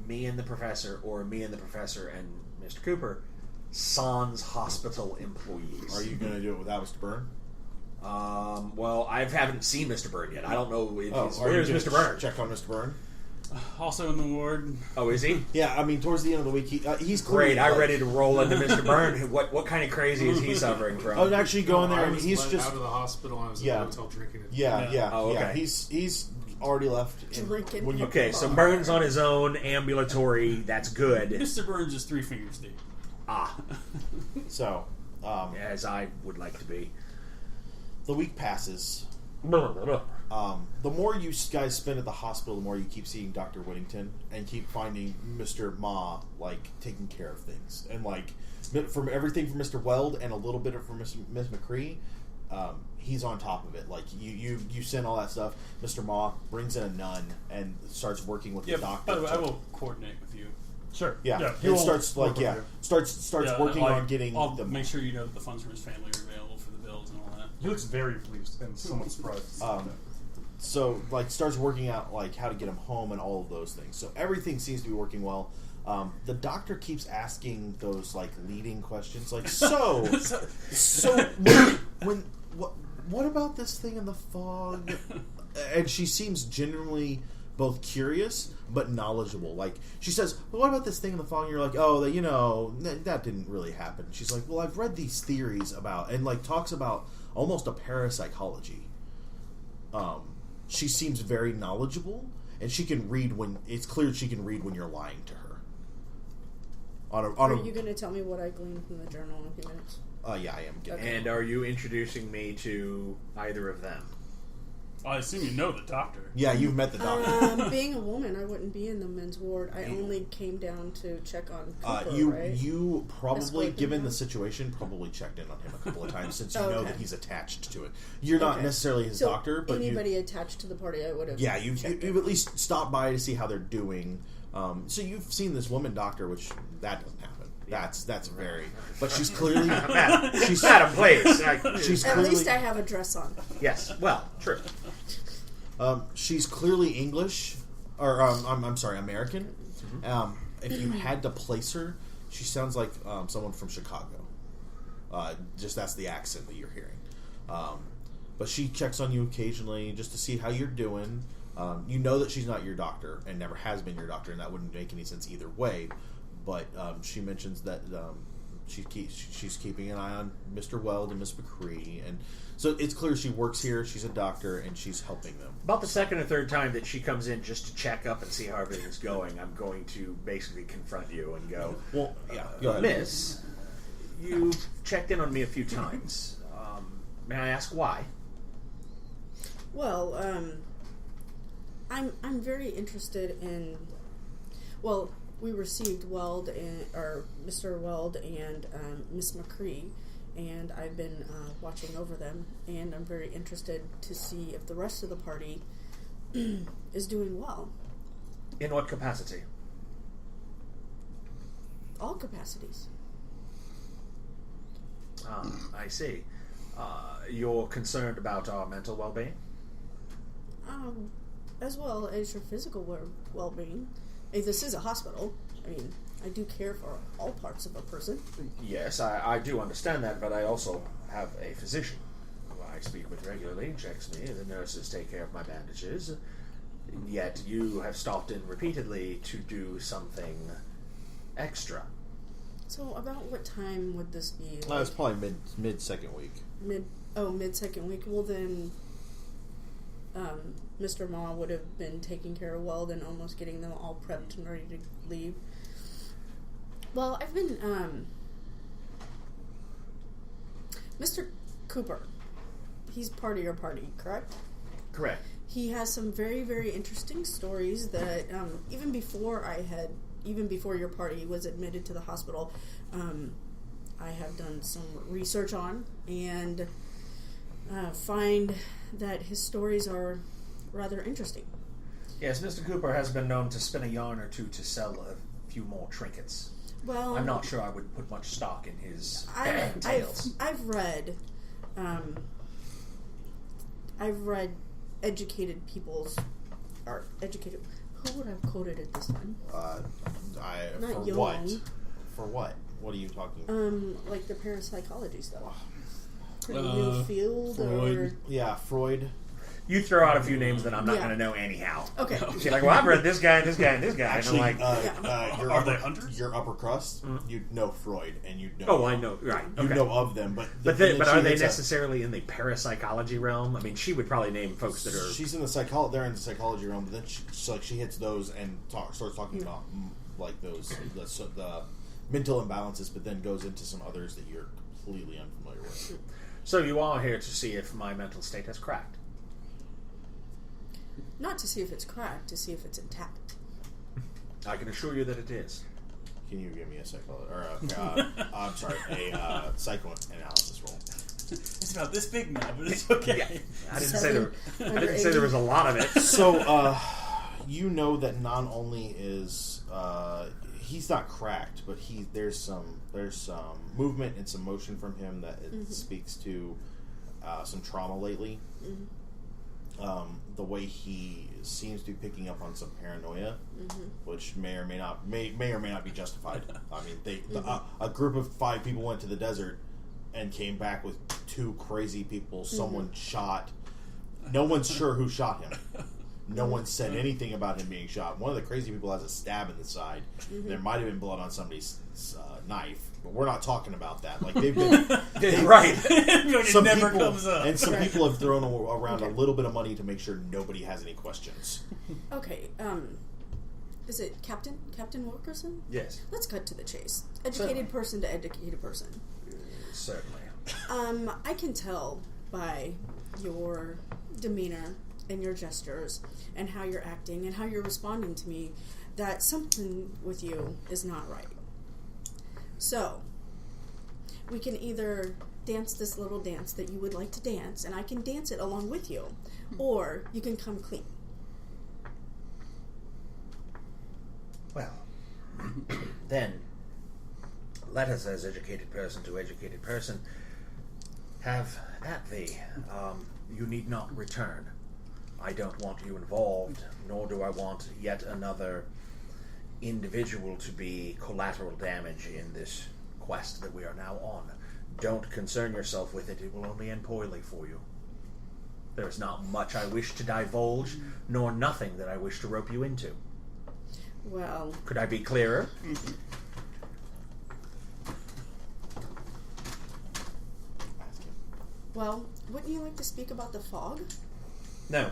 me and the professor, or me and the professor and Mr. Cooper, sans hospital employees?
Are you going to do it without Mr. Byrne?
Well, I haven't seen Mr. Byrne yet. I don't know if
where's
Mr. Byrne?
Check on Mr. Byrne.
Also in the ward.
Oh, is he?
Yeah, I mean, towards the end of the week, he's
great.
clearly,
I'm ready to roll into Mr. Byrne. What kind of crazy is he suffering from?
Oh, actually go in there,
I
and
was
he's
let
just
out of the hospital. And I was in the hotel drinking it.
Yeah.
Oh, okay.
Yeah. He's already left.
Drinking.
Okay, so Byrne's on his own, ambulatory. That's good.
Mr. Burns is 3 fingers deep.
So,
as I would like to be.
The week passes. The more you guys spend at the hospital, the more you keep seeing Dr. Whittington and keep finding Mr. Ma, like, taking care of things. And, like, from everything from Mr. Weld and a little bit from Miss McCrea, he's on top of it. Like, you send all that stuff. Mr. Ma brings in a nun and starts working with the doctor.
By the way, I will coordinate with you.
Sure.
Yeah. It starts, like, starts working on getting
I'll make sure you know that the funds from his family are available for the bills and all that.
He looks very pleased and somewhat surprised.
So, like, starts working out, like, how to get him home and all of those things. So everything seems to be working well. The doctor keeps asking those, like, leading questions, like, so What about this thing in the fog? And she seems genuinely both curious but knowledgeable. Like, she says, well, what about this thing in the fog? And you're like, oh, that didn't really happen. She's like, well, I've read these theories about, and like talks about almost a parapsychology. She seems very knowledgeable, and she can read when, it's clear she can read when you're lying to her.
Are you going to tell me what I gleaned from the journal in a few minutes?
Yeah, I am.
Okay. And are you introducing me to either of them?
I assume you know the doctor.
Yeah, you've met the doctor.
Being a woman, I wouldn't be in the men's ward. I only came down to check on Cooper, right?
You probably, given the situation, probably checked in on him a couple of times since you know that he's attached to it. You're not necessarily his doctor, but
anybody attached to the party, I would have.
Yeah, you've at least stopped by to see how they're doing. So you've seen this woman doctor, which that doesn't happen. That's very. But she's clearly.
She's Madam, please.
She's
At least I have a dress on.
Yes. Well, true.
She's clearly English, or I'm sorry, American. Mm-hmm. If you had to place her, she sounds like someone from Chicago. Just that's the accent that you're hearing. But she checks on you occasionally just to see how you're doing. You know that she's not your doctor and never has been your doctor, and that wouldn't make any sense either way. But she mentions that she's keeping an eye on Mr. Weld and Miss McCrea, and so it's clear she works here. She's a doctor, and she's helping them.
About the second or third time that she comes in just to check up and see how everything's going, I'm going to basically confront you and go,
well, yeah, go ahead.
Miss, you've checked in on me a few times. May I ask why?
Well, I'm very interested in. Well, we received Weld or Mr. Weld and Miss McCrea, and I've been watching over them, and I'm very interested to see if the rest of the party is doing well.
In what capacity?
All capacities.
I see. You're concerned about our mental well-being?
As well as your physical well-being. This is a hospital. I mean, I do care for all parts of a person.
Yes, I do understand that, but I also have a physician who I speak with regularly, checks me, the nurses take care of my bandages. Yet you have stopped in repeatedly to do something extra.
So about what time would this be?
Like, it's probably mid second week.
Mid second week. Well then, Mr. Ma would have been taking care of Weld and almost getting them all prepped and ready to leave. Well, I've been Mr. Cooper. He's part of your party, correct?
Correct.
He has some very, very interesting stories that even before your party was admitted to the hospital, I have done some research on and find that his stories are rather interesting.
Yes, Mr. Cooper has been known to spin a yarn or two to sell a few more trinkets.
Well,
I'm not sure I would put much stock in his tales.
I've read educated people's or educated. Who would I have quoted at this time?
Not for Young. What? For what? What are you talking?
Like the parapsychology stuff. Pretty new field,
Freud.
or
Freud.
You throw out a few names that I'm not going to know anyhow.
Okay.
She's like, well, I've read this guy, and this guy, and this guy.
Actually,
and I'm like,
are
they hunters?
Your upper crust, you'd know Freud, and you'd know.
Oh, I know, right?
You know of them, but
are they necessarily in the parapsychology realm? I mean, she would probably name folks that are.
She's in the they're in the psychology realm, but then she hits those and starts talking about like those the mental imbalances, but then goes into some others that you're completely unfamiliar with.
So you are here to see if my mental state has cracked.
not to see if it's cracked, to see if it's intact.
I can assure you that it is.
Can you give me a psychoanalysis roll?
It's about this big now, but it's okay.
Yeah. I didn't say there was a lot of it.
So, you know that not only is he's not cracked, but there's some movement and some motion from him that it speaks to some trauma lately. The way he seems to be picking up on some paranoia, which may or may not be justified. I mean, a group of 5 people went to the desert and came back with two crazy people. Someone shot. No one's sure who shot him. No one said anything about him being shot. One of the crazy people has a stab in the side. There might have been blood on somebody's knife, but we're not talking about that. Like they've been
right.
Some
never
people,
comes up.
and some people have thrown around a little bit of money to make sure nobody has any questions.
Okay. Is it Captain Wilkerson?
Yes.
Let's cut to the chase. Educated person to educated person.
Certainly.
I can tell by your demeanor and your gestures and how you're acting and how you're responding to me that something with you is not right. So, we can either dance this little dance that you would like to dance, and I can dance it along with you, or you can come clean.
Well, then, let us, as educated person to educated person, have at thee. You need not return. I don't want you involved, nor do I want yet another individual to be collateral damage in this quest that we are now on. Don't concern yourself with it. It will only end poorly for you. There is not much I wish to divulge, nor nothing that I wish to rope you into.
Well...
Could I be clearer?
Well, wouldn't you like to speak about the fog?
No.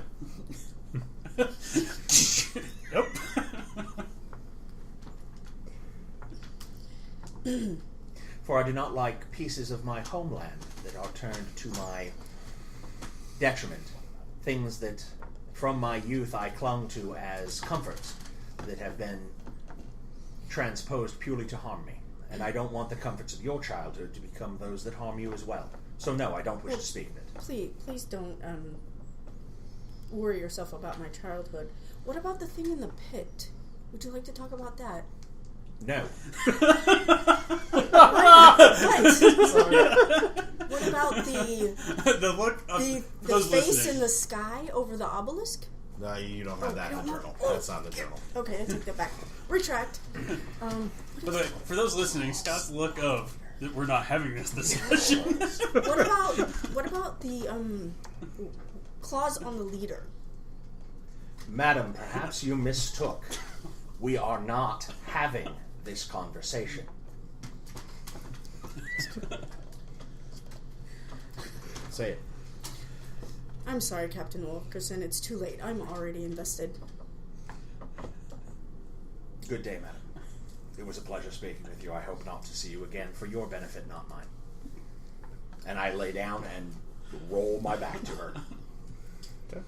Nope.
For I do not like pieces of my homeland that are turned to my detriment. Things that from my youth I clung to as comforts that have been transposed purely to harm me. And I don't want the comforts of your childhood to become those that harm you as well. So no, I don't wish to speak of it.
Please don't worry yourself about my childhood. What about the thing in the pit? Would you like to talk about that?
No.
What about
the look of
the
those
face
listening.
in the sky over the obelisk?
No, you don't have that in the journal. That's not in the journal.
Okay, I take that back. Retract.
For those listening, Scott's look of that we're not having this discussion.
What about the clause on the leader?
Madam, perhaps you mistook. We are not having this conversation.
Say it.
I'm sorry, Captain Wilkerson. It's too late. I'm already invested.
Good day, madam. It was a pleasure speaking with you. I hope not to see you again for your benefit, not mine. And I lay down and roll my back to her.
Okay.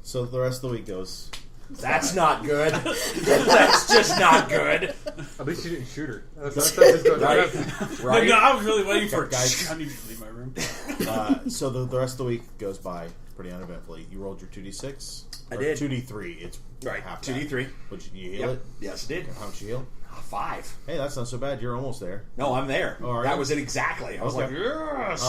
So the rest of the week goes.
That's not good. That's just not good.
At least you didn't shoot her. That's
Right? Right?
No, I was really waiting for it.
Guys.
I need to leave my room.
So the rest of the week goes by pretty uneventfully. You rolled your 2d6.
I did.
2d3. It's
Right.
half
2d3.
Would you heal it?
Yes, I did.
How much you heal?
5.
Hey, that's not so bad. You're almost there.
No, I'm there.
Oh, are
that
you?
was it exactly. I was
Okay.
like, yes.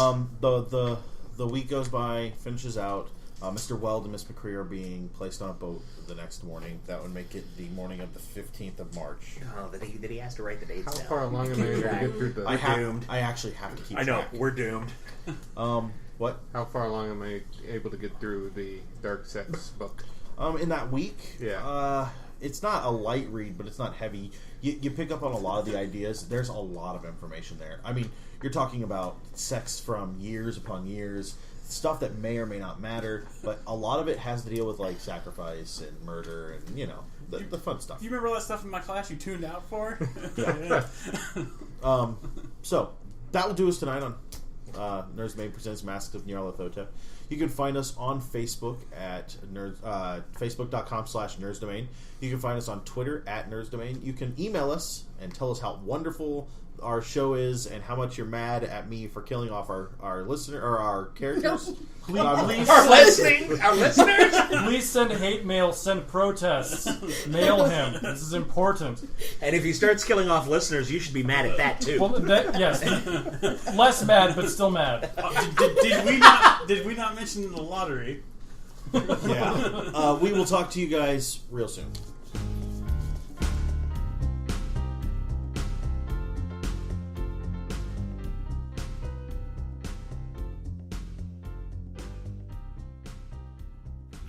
The week goes by, finishes out. Mr. Weld and Miss McCrea are being placed on a boat the next morning. That would make it the morning of the 15th of March.
Oh, did he has to write the dates
How
down?
far along am I able to get through the...
doomed.
I actually have to keep
I know,
track.
we're doomed.
What?
How far along am I able to get through the Dark Sets book?
In that week?
Yeah.
It's not a light read, but it's not heavy. You pick up on a lot of the ideas. There's a lot of information there. I mean, you're talking about sex from years upon years, stuff that may or may not matter, but a lot of it has to deal with, like, sacrifice and murder and, the fun stuff.
You remember all that stuff in my class you tuned out for?
Yeah. So, that will do us tonight on Nerds Domain Presents Masks of Nyarlathotep. You can find us on Facebook at facebook.com/nerdsdomain. You can find us on Twitter at nerdsdomain. You can email us and tell us how wonderful our show is and how much you're mad at me for killing off our listener or our characters.
Please
Our listeners?
Please send hate mail, send protests. Mail him. This is important.
And if he starts killing off listeners, you should be mad at that too.
Well, yes. Less mad, but still mad.
Did we not mention the lottery?
Yeah. We will talk to you guys real soon.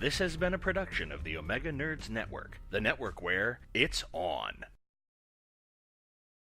This has been a production of the Omega Nerds Network, the network where it's on.